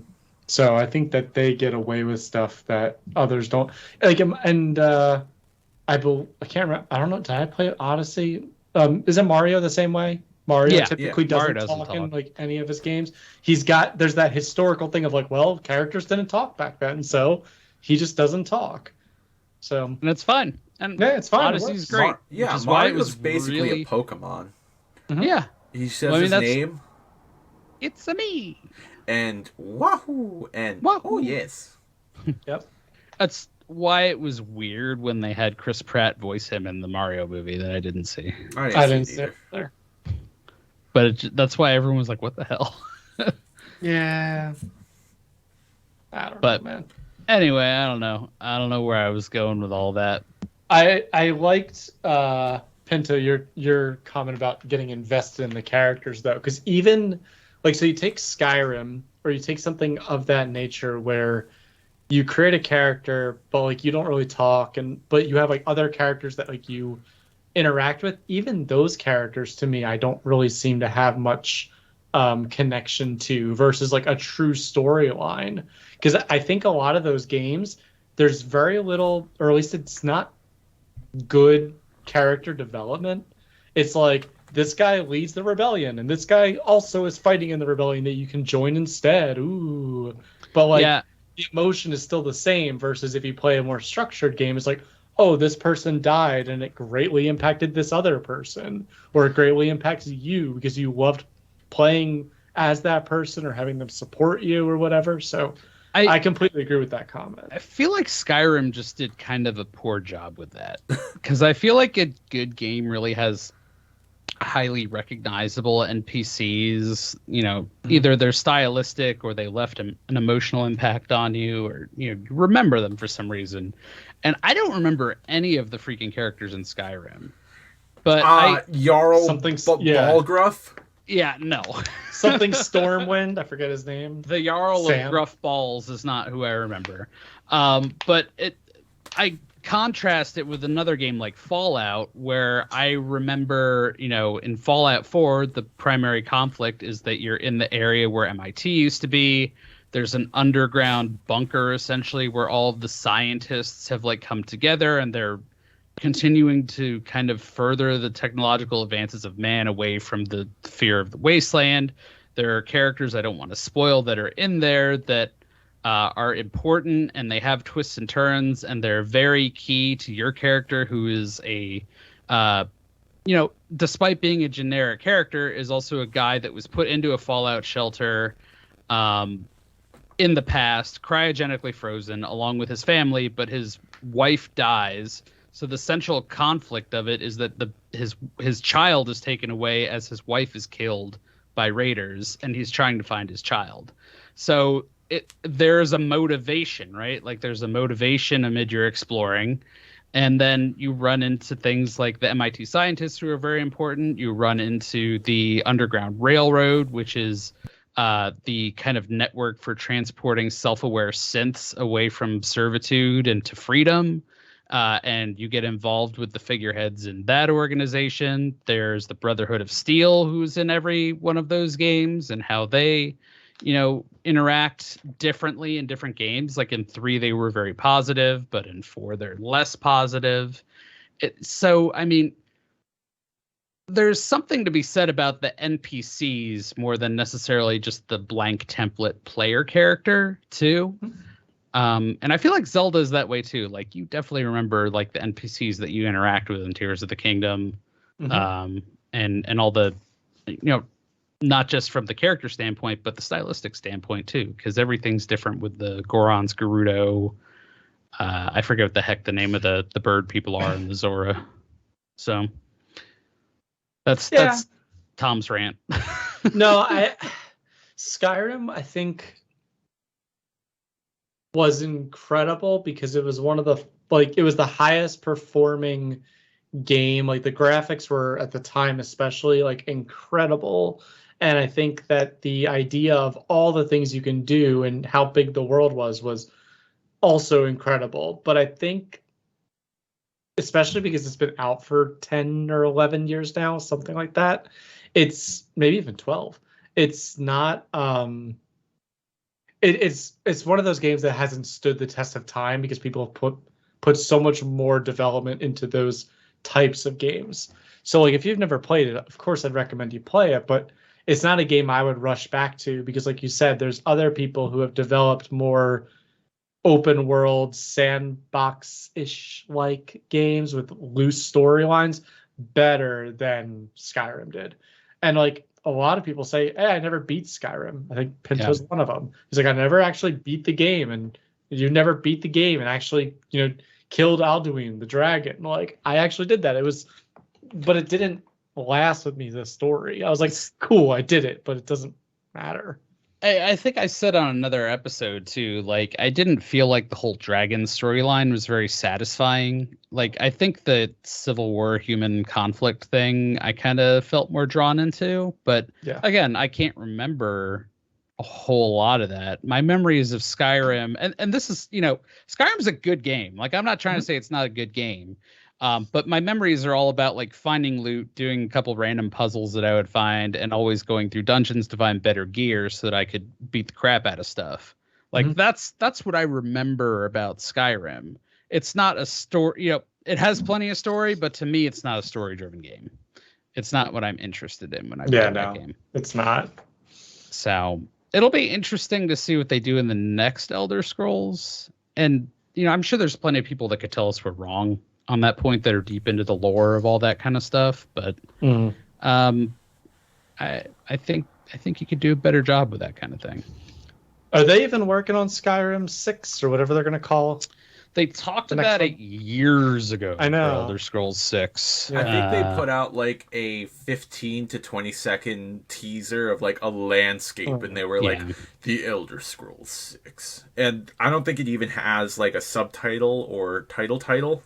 B: So I think that they get away with stuff that others don't. Like, and I can't remember. I don't know. Did I play Odyssey? Is it Mario the same way? Mario typically doesn't talk in like any of his games. There's that historical thing of like, well, characters didn't talk back then, so he just doesn't talk. So
C: and it's fine. And
B: yeah, it's fine.
C: Odyssey's great.
A: Mario was basically really... a Pokemon.
C: Mm-hmm. Yeah.
A: He says his name.
C: It's a me.
A: And wahoo! And
C: wahoo.
A: Oh yes.
B: Yep.
C: That's why it was weird when they had Chris Pratt voice him in the Mario movie that I didn't see.
A: I didn't see it either.
C: But that's why everyone was like, "What the hell?"
B: Yeah. I don't know, man.
C: Anyway, I don't know. I don't know where I was going with all that.
B: I liked Pinto your comment about getting invested in the characters though, because even like, so you take Skyrim or you take something of that nature where you create a character but like you don't really talk, but you have like other characters that like you interact with. Even those characters, to me, I don't really seem to have much connection to versus like a true storyline. Because I think a lot of those games, there's very little, or at least it's not good character development. It's like this guy leads the rebellion, and this guy also is fighting in the rebellion that you can join instead. Ooh, but like the emotion is still the same. Versus if you play a more structured game, it's like, oh, this person died, and it greatly impacted this other person, or it greatly impacted you because you loved playing as that person or having them support you or whatever. So I completely agree with that comment.
C: I feel like Skyrim just did kind of a poor job with that, because I feel like a good game really has highly recognizable NPCs. Either they're stylistic or they left an emotional impact on you, or you remember them for some reason. And I don't remember any of the freaking characters in Skyrim. But
A: Jarl Balgruff.
C: Yeah, no.
B: Something Stormwind. I forget his name.
C: The Jarl of Gruff Balls is not who I remember. But I contrast it with another game like Fallout, where I remember, in Fallout 4, the primary conflict is that you're in the area where MIT used to be. There's an underground bunker, essentially, where all of the scientists have come together, and they're continuing to kind of further the technological advances of man away from the fear of the wasteland. There are characters I don't want to spoil that are in there that are important, and they have twists and turns, and they're very key to your character, who is despite being a generic character, is also a guy that was put into a fallout shelter in the past, cryogenically frozen, along with his family, but his wife dies. So the central conflict of it is that his child is taken away as his wife is killed by raiders, and he's trying to find his child. So there's a motivation, right? There's a motivation amid your exploring. And then you run into things like the MIT scientists, who are very important. You run into the Underground Railroad, which is the kind of network for transporting self-aware synths away from servitude and to freedom. And you get involved with the figureheads in that organization. There's the Brotherhood of Steel, who's in every one of those games, and how they, interact differently in different games. In 3, they were very positive, but in 4, they're less positive. There's something to be said about the NPCs more than necessarily just the blank template player character, too. And I feel like Zelda is that way too. You definitely remember the NPCs that you interact with in Tears of the Kingdom, and all the, not just from the character standpoint, but the stylistic standpoint too, because everything's different with the Gorons, Gerudo. I forget what the heck the name of the bird people are in the Zora. So that's Tom's rant.
B: No, Skyrim, I think, was incredible because it was one of the it was the highest performing game. The graphics were at the time especially incredible, and I think that the idea of all the things you can do and how big the world was also incredible. But I think, especially because it's been out for 10 or 11 years now, something like that, it's maybe even 12, it's not it's one of those games that hasn't stood the test of time because people have put so much more development into those types of games. So if you've never played it, of course I'd recommend you play it, but it's not a game I would rush back to because, like you said, there's other people who have developed more open world sandbox-ish games with loose storylines better than Skyrim did. And a lot of people say, hey, I never beat Skyrim. I think Pinto's one of them. He's I never actually beat the game. And you never beat the game and actually, killed Alduin, the dragon. I actually did that. But it didn't last with me, the story. I was cool, I did it, but it doesn't matter.
C: I think I said on another episode too, I didn't feel like the whole dragon storyline was very satisfying. I think the Civil War human conflict thing I kind of felt more drawn into, but again, I can't remember a whole lot of that. My memories of Skyrim, and this is, Skyrim's a good game. I'm not trying to say it's not a good game. But my memories are all about like finding loot, doing a couple random puzzles that I would find, and always going through dungeons to find better gear so that I could beat the crap out of stuff. Like that's what I remember about Skyrim. It's not a story, it has plenty of story, but to me, it's not a story-driven game. It's not what I'm interested in when I play that game.
B: It's not.
C: So it'll be interesting to see what they do in the next Elder Scrolls. And, I'm sure there's plenty of people that could tell us we're wrong on that point that are deep into the lore of all that kind of stuff. But I think you could do a better job with that kind of thing.
B: Are they even working on Skyrim 6 or whatever they're going to call?
C: They talked about it years ago.
B: I know.
C: For Elder Scrolls 6.
A: I think they put out like a 15 to 20 second teaser of like a landscape, and they were like, The Elder Scrolls 6. And I don't think it even has like a subtitle or title.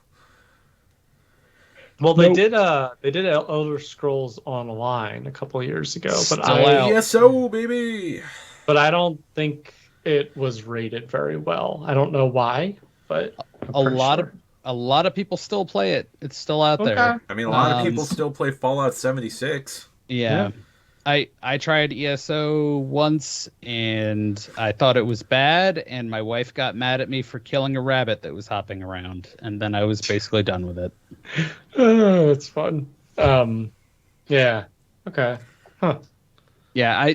B: Well, they did Elder Scrolls Online a couple of years ago, but
A: ESO, baby.
B: But I don't think it was rated very well. I don't know why, but
C: a lot of people still play it. It's still out there.
A: I mean, a lot of people still play Fallout 76.
C: Yeah. I tried ESO once and I thought it was bad, and my wife got mad at me for killing a rabbit that was hopping around, and then I was basically done with it.
B: Oh, it's fun. Yeah. Okay. Huh.
C: Yeah,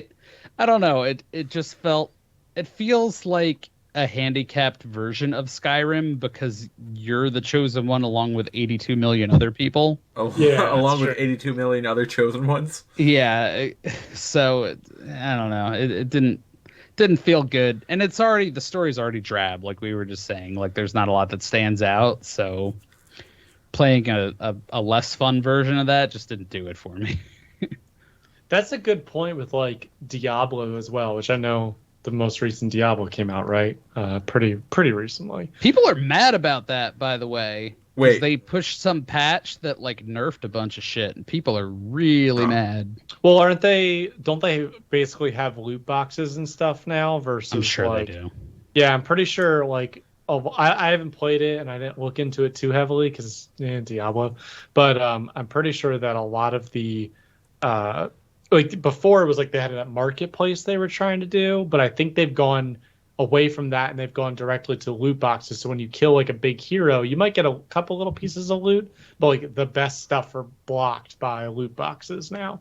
C: I don't know. It feels like a handicapped version of Skyrim because you're the chosen one along with 82 million other people.
A: Oh, yeah, along with 82 million other chosen ones.
C: Yeah, so I don't know. It didn't feel good, and the story's already drab, like we were just saying. Like there's not a lot that stands out, so playing a less fun version of that just didn't do it for me.
B: That's a good point with like Diablo as well, which I know the most recent Diablo came out, right? Pretty recently.
C: People are mad about that, by the way.
A: Wait,
C: they pushed some patch that like nerfed a bunch of shit, and people are really mad.
B: Well, don't they basically have loot boxes and stuff now versus
C: I'm sure
B: like,
C: they do.
B: Yeah, I'm pretty sure like I haven't played it and I didn't look into it too heavily because Diablo, but I'm pretty sure that a lot of the like before it was like they had a marketplace they were trying to do, but I think they've gone away from that and they've gone directly to loot boxes. So when you kill like a big hero, you might get a couple little pieces of loot, but like the best stuff are blocked by loot boxes now.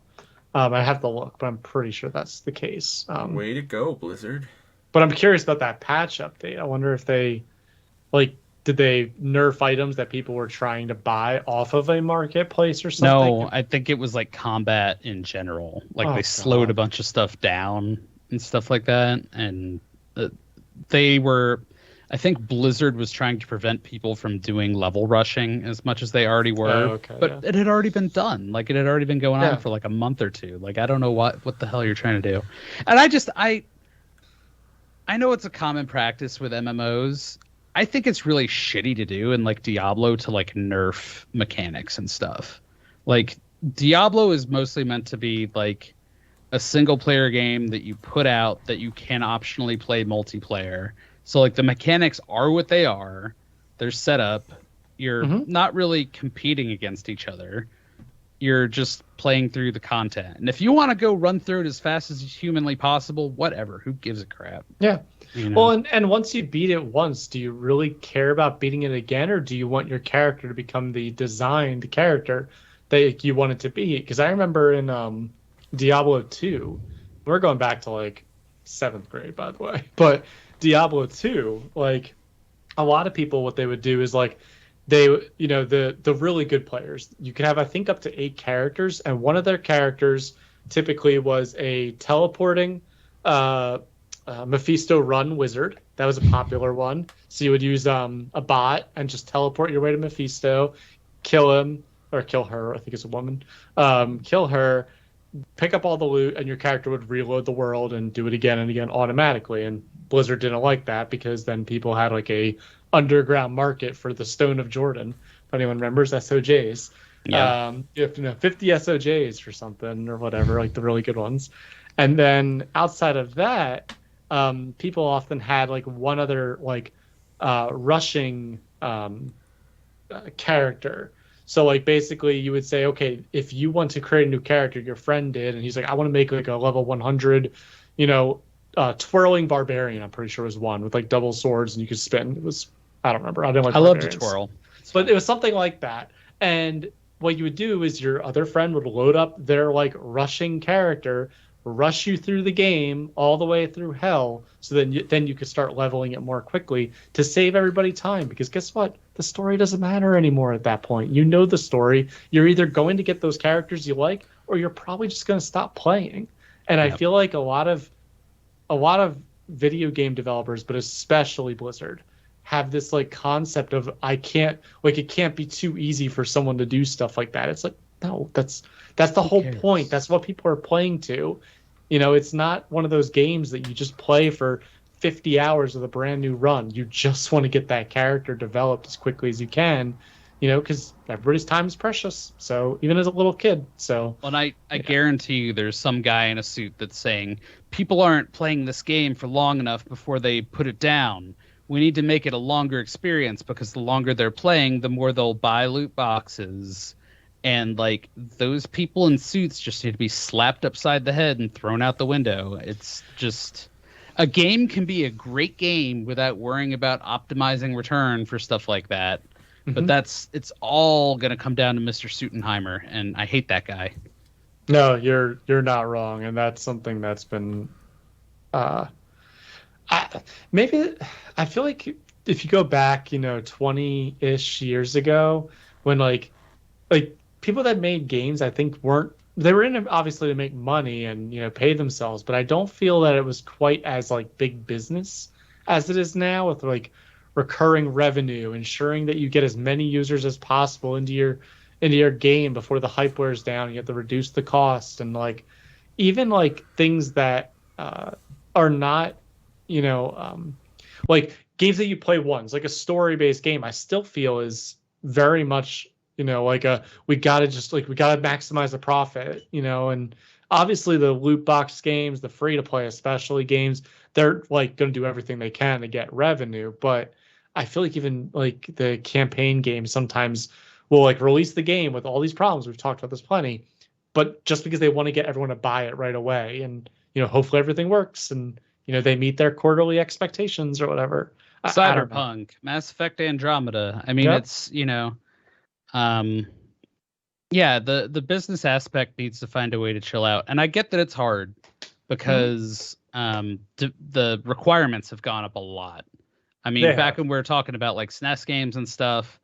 B: I have to look, but I'm pretty sure that's the case.
A: Way to go, Blizzard.
B: But I'm curious about that patch update. I wonder if did they nerf items that people were trying to buy off of a marketplace or something?
C: No, I think it was like combat in general. Like they slowed a bunch of stuff down and stuff like that. And I think Blizzard was trying to prevent people from doing level rushing as much as they already were. It had already been done. Like it had already been going on for like a month or two. Like I don't know what the hell you're trying to do. And I know it's a common practice with MMOs. I think it's really shitty to do in like Diablo to like nerf mechanics and stuff. Like Diablo is mostly meant to be like a single player game that you put out that you can optionally play multiplayer. So like the mechanics are what they are. They're set up. You're not really competing against each other. You're just playing through the content. And if you want to go run through it as fast as humanly possible, whatever. Who gives a crap?
B: Yeah. Well, and once you beat it once, do you really care about beating it again, or do you want your character to become the designed character that you want it to be? Because I remember in Diablo 2, we're going back to like 7th grade, by the way, but Diablo 2, like a lot of people, what they would do is like the really good players, you could have I think up to 8 characters, and one of their characters typically was a teleporting Mephisto run wizard. That was a popular one. So you would use a bot and just teleport your way to Mephisto, kill him or kill her. I think it's a woman. Kill her, pick up all the loot, and your character would reload the world and do it again and again automatically. And Blizzard didn't like that because then people had like a underground market for the Stone of Jordan. If anyone remembers SOJs, you have to 50 SOJs for something or whatever, like the really good ones. And then outside of that, people often had like one other like rushing character. So like basically you would say, okay, if you want to create a new character, your friend did, and he's like, I want to make like a level 100, you know, twirling barbarian. I'm pretty sure was one with like double swords and you could spin. It was I don't remember. I didn't like
C: I love to
B: barbarians,
C: twirl. It's
B: but
C: fun.
B: it was something like that. And what you would do is your other friend would load up their like rushing character, rush you through the game all the way through hell, so then you could start leveling it more quickly to save everybody time. Because guess what? The story doesn't matter anymore at that point. You know the story. You're either going to get those characters you like, or you're probably just going to stop playing. And I
C: Yep.
B: feel like a lot of video game developers, but especially Blizzard, have this like concept of I can't like it can't be too easy for someone to do stuff like that. It's like no, that's the whole
C: cares?
B: point. That's what people are playing to. It's not one of those games that you just play for 50 hours of a brand new run. You just want to get that character developed as quickly as you can, because everybody's time is precious. So even as a little kid, so
C: Well, and I guarantee you there's some guy in a suit that's saying people aren't playing this game for long enough before they put it down. We need to make it a longer experience because the longer they're playing, the more they'll buy loot boxes. And like those people in suits just need to be slapped upside the head and thrown out the window. It's just a game can be a great game without worrying about optimizing return for stuff like that. But it's all going to come down to Mr. Suitenheimer, and I hate that guy.
B: no, you're not wrong, and that's something that's been uh maybe I feel like if you go back, 20-ish years ago, when like people that made games, I think they were in it obviously to make money and pay themselves, but I don't feel that it was quite as like big business as it is now with like recurring revenue, ensuring that you get as many users as possible into your game before the hype wears down. You have to reduce the cost and like even like things that are not you know, like games that you play once, like a story-based game, I still feel is very much, like we gotta maximize the profit, and obviously the loot box games, the free-to-play especially games, they're like gonna do everything they can to get revenue. But I feel like even like the campaign games sometimes will like release the game with all these problems. We've talked about this plenty, but just because they want to get everyone to buy it right away, and hopefully everything works and they meet their quarterly expectations or whatever. I don't know.
C: Cyberpunk, Mass Effect Andromeda. I mean,
B: Yep.
C: it's, um, yeah, the business aspect needs to find a way to chill out. And I get that it's hard because the requirements have gone up a lot. I mean,
B: They
C: back
B: have.
C: when we were talking about like SNES games and stuff,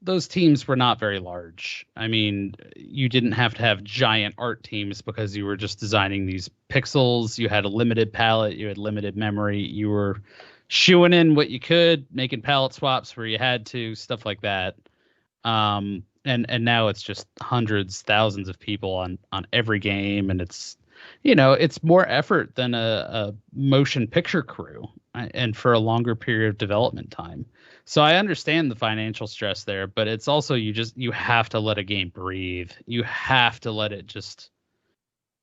C: those teams were not very large. I mean, you didn't have to have giant art teams because you were just designing these pixels. You had a limited palette, you had limited memory, you were shoeing in what you could, making palette swaps where you had to, stuff like that. And now it's just hundreds, thousands of people on every game, and it's more effort than a motion picture crew, and for a longer period of development time. So I understand the financial stress there, but it's also you have to let a game breathe. You have to let it just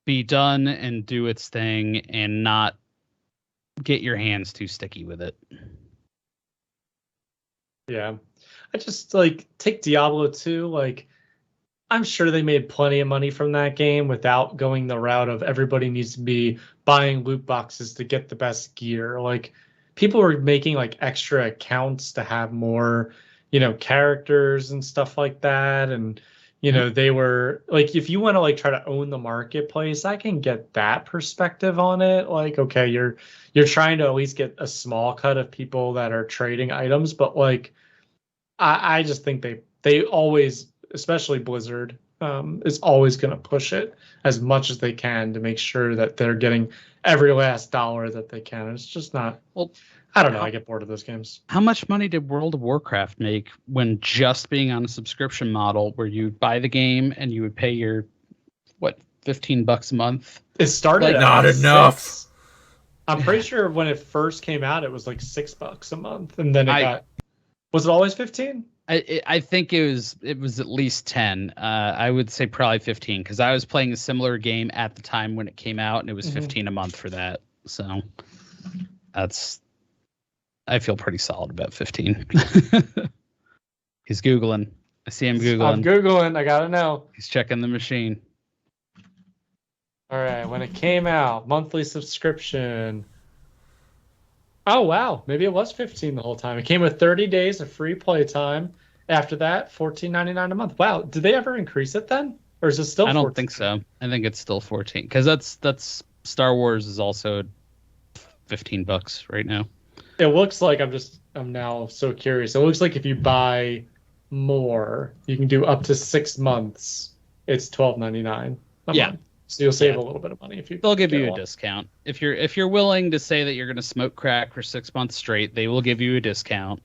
C: be done and do its thing and not get your hands too sticky with it.
B: Yeah. I just like take Diablo 2, like I'm sure they made plenty of money from that game without going the route of everybody needs to be buying loot boxes to get the best gear. Like people were making like extra accounts to have more, characters and stuff like that. And, they were like, if you want to like try to own the marketplace, I can get that perspective on it. Like, okay, you're trying to at least get a small cut of people that are trading items, but like I just think they always, especially Blizzard, is always going to push it as much as they can to make sure that they're getting every last dollar that they can. It's just not.
C: Well,
B: I don't know. I get bored of those games.
C: how much money did World of Warcraft make when just being on a subscription model where you buy the game and you would pay your $15 a month?
B: It started
C: Like,
B: at
A: not
B: like
A: enough.
B: 6. I'm pretty sure when it first came out, it was like $6 a month, and then it got. Was it always 15?
C: I think it was at least 10. I would say probably 15 because I was playing a similar game at the time when it came out, and it was 15 a month for that. So I feel pretty solid about 15. He's Googling. I see him
B: I'm
C: Googling.
B: Googling. I gotta know.
C: He's checking the machine.
B: All right, when it came out, monthly subscription. Oh wow, maybe it was 15 the whole time. It came with 30 days of free play time. After that, 14.99 a month. Wow, did they ever increase it then, or is it still?
C: I don't
B: 14?
C: think so. I think it's still 14 because that's Star Wars is also $15 right now.
B: It looks like I'm now so curious. It looks like if you buy more, you can do up to 6 months. It's $12.99 a
C: Yeah.
B: month. So you'll save a little bit of money if you.
C: They'll give
B: get
C: you a
B: one.
C: discount if you're willing to say that you're going to smoke crack for 6 months straight. They will give you a discount.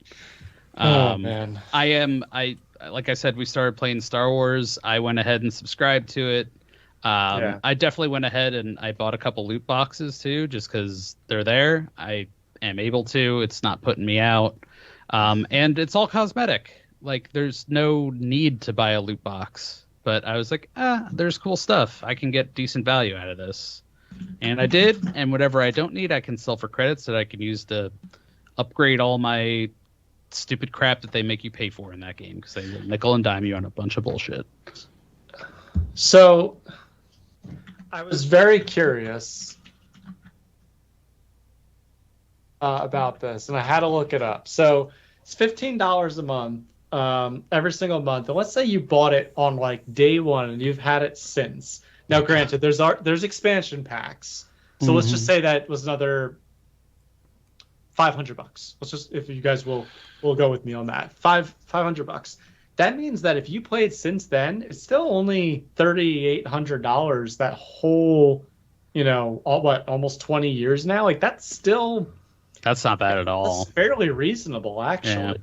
B: Oh man.
C: I like I said, we started playing Star Wars. I went ahead and subscribed to it.
B: Yeah.
C: I definitely went ahead and I bought a couple loot boxes too, just because they're there. I am able to. It's not putting me out, and it's all cosmetic. Like there's no need to buy a loot box. But I was like, there's cool stuff. I can get decent value out of this. And I did. And whatever I don't need, I can sell for credits that I can use to upgrade all my stupid crap that they make you pay for in that game. Because they will nickel and dime you on a bunch of bullshit.
B: So I was very curious about this, and I had to look it up. So it's $15 a month. Every single month. And let's say you bought it on like day one and you've had it since. Now, granted, there's expansion packs. So let's just say that was another $500. Let's just, if you guys will go with me on that, $500. That means that if you played since then, it's still only $3,800. That whole, almost 20 years now. Like that's
C: not bad at all.
B: That's fairly reasonable, actually.
C: Yeah.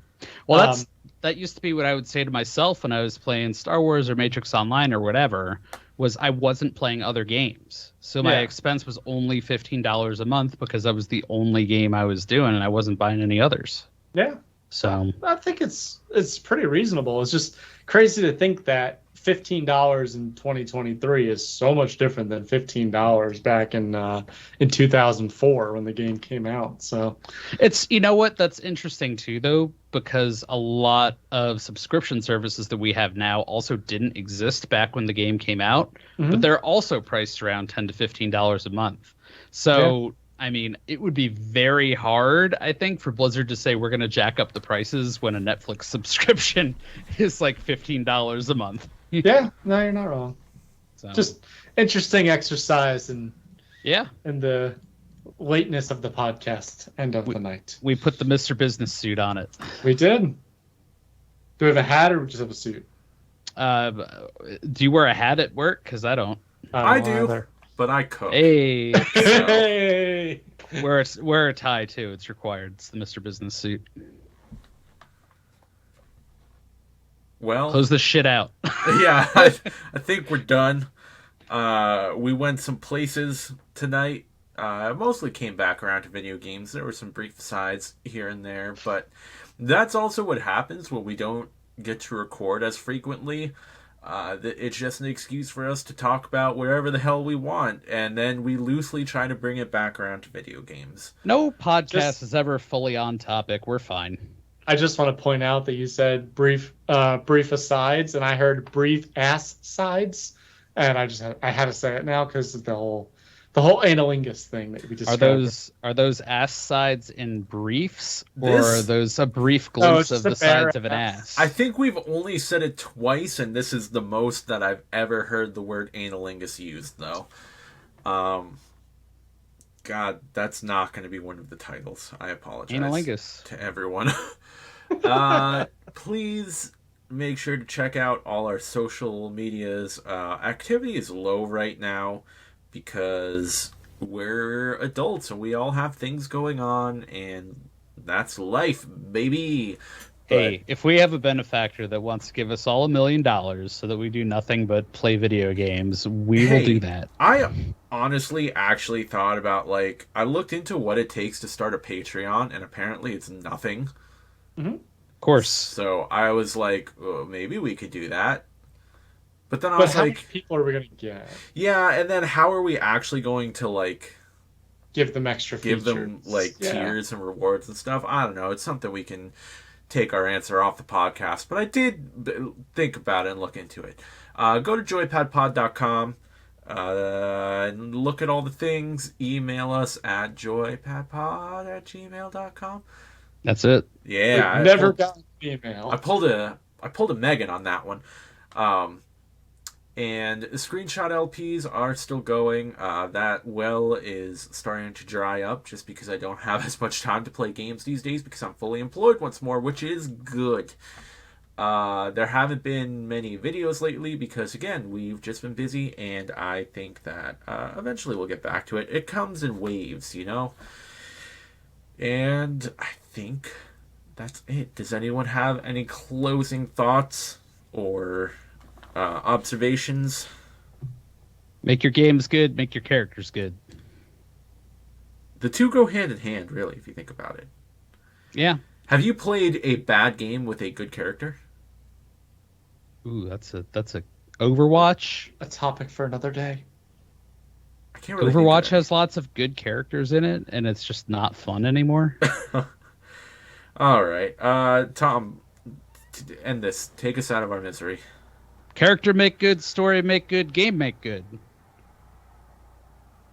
C: Well, that used to be what I would say to myself when I was playing Star Wars or Matrix Online or whatever, was I wasn't playing other games. So my expense was only $15 a month because that was the only game I was doing and I wasn't buying any others.
B: Yeah.
C: So
B: I think it's pretty reasonable. It's just crazy to think that $15 in 2023 is so much different than $15 back in 2004 when the game came out. So
C: it's, that's interesting too, though, because a lot of subscription services that we have now also didn't exist back when the game came out, but they're also priced around $10 to $15 a month. So I mean, it would be very hard, I think, for Blizzard to say we're going to jack up the prices when a Netflix subscription is like $15 a month.
B: Yeah, no, you're not wrong.
C: So.
B: Just interesting exercise and the lateness of the podcast end of the night.
C: We put the Mr. Business suit on it.
B: We did. Do we have a hat or just have a suit?
C: Do you wear a hat at work? Because I don't.
A: I do. Either. But I cook.
C: Hey.
B: So. Hey.
C: Wear a tie too. It's required. It's the Mr. Business suit.
A: Well,
C: close this shit out.
A: Yeah, I think we're done. We went some places tonight. Mostly came back around to video games. There were some brief asides here and there, but that's also what happens when we don't get to record as frequently. It's just an excuse for us to talk about wherever the hell we want, and then we loosely try to bring it back around to video games.
C: No podcast is ever fully on topic. We're fine.
B: I just want to point out that you said brief asides, and I heard brief ass sides, and I had to say it now because of the whole analingus thing that we discussed.
C: Are those ass sides in briefs, or are those a brief glimpse of the sides of an ass?
A: I think we've only said it twice, and this is the most that I've ever heard the word analingus used, though. God, that's not going to be one of the titles. I apologize
C: analingus
A: to everyone. Please make sure to check out all our social medias. Activity is low right now because we're adults and we all have things going on, and that's life, baby.
C: Hey, if we have a benefactor that wants to give us all $1 million so that we do nothing but play video games, we will do that.
A: I honestly actually thought about, I looked into what it takes to start a Patreon, and apparently it's nothing.
B: Mm-hmm.
C: Of course.
A: So I was like, oh, maybe we could do that. But then I
B: was
A: like,
B: how many people are we going to get?
A: Yeah, and then how are we actually going to,
B: give them extra features?
A: Give them, tiers and rewards and stuff? I don't know. It's something we can take our answer off the podcast, but I did think about it and look into it. Go to joypadpod.com and look at all the things. Email us at joypadpod@gmail.com.
C: That's it.
A: Yeah,
B: We've never got an email.
A: I pulled a Megan on that one. And the screenshot LPs are still going. That well is starting to dry up just because I don't have as much time to play games these days because I'm fully employed once more, which is good. There haven't been many videos lately because, again, we've just been busy, and I think that eventually we'll get back to it. It comes in waves, you know? And I think that's it. Does anyone have any closing thoughts or observations?
C: Make your games good, make your characters good.
A: The two go hand in hand, really, if you think about it.
C: Yeah.
A: Have you played a bad game with a good character?
C: Ooh, that's a Overwatch.
B: A topic for another day.
A: I can't really
C: Overwatch has lots of good characters in it, and it's just not fun anymore.
A: All right. Tom, to end this. Take us out of our misery.
C: Character make good, story make good, game make good.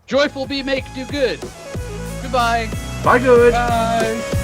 C: Joyful be make do good. Goodbye.
A: Bye, good.
B: Bye.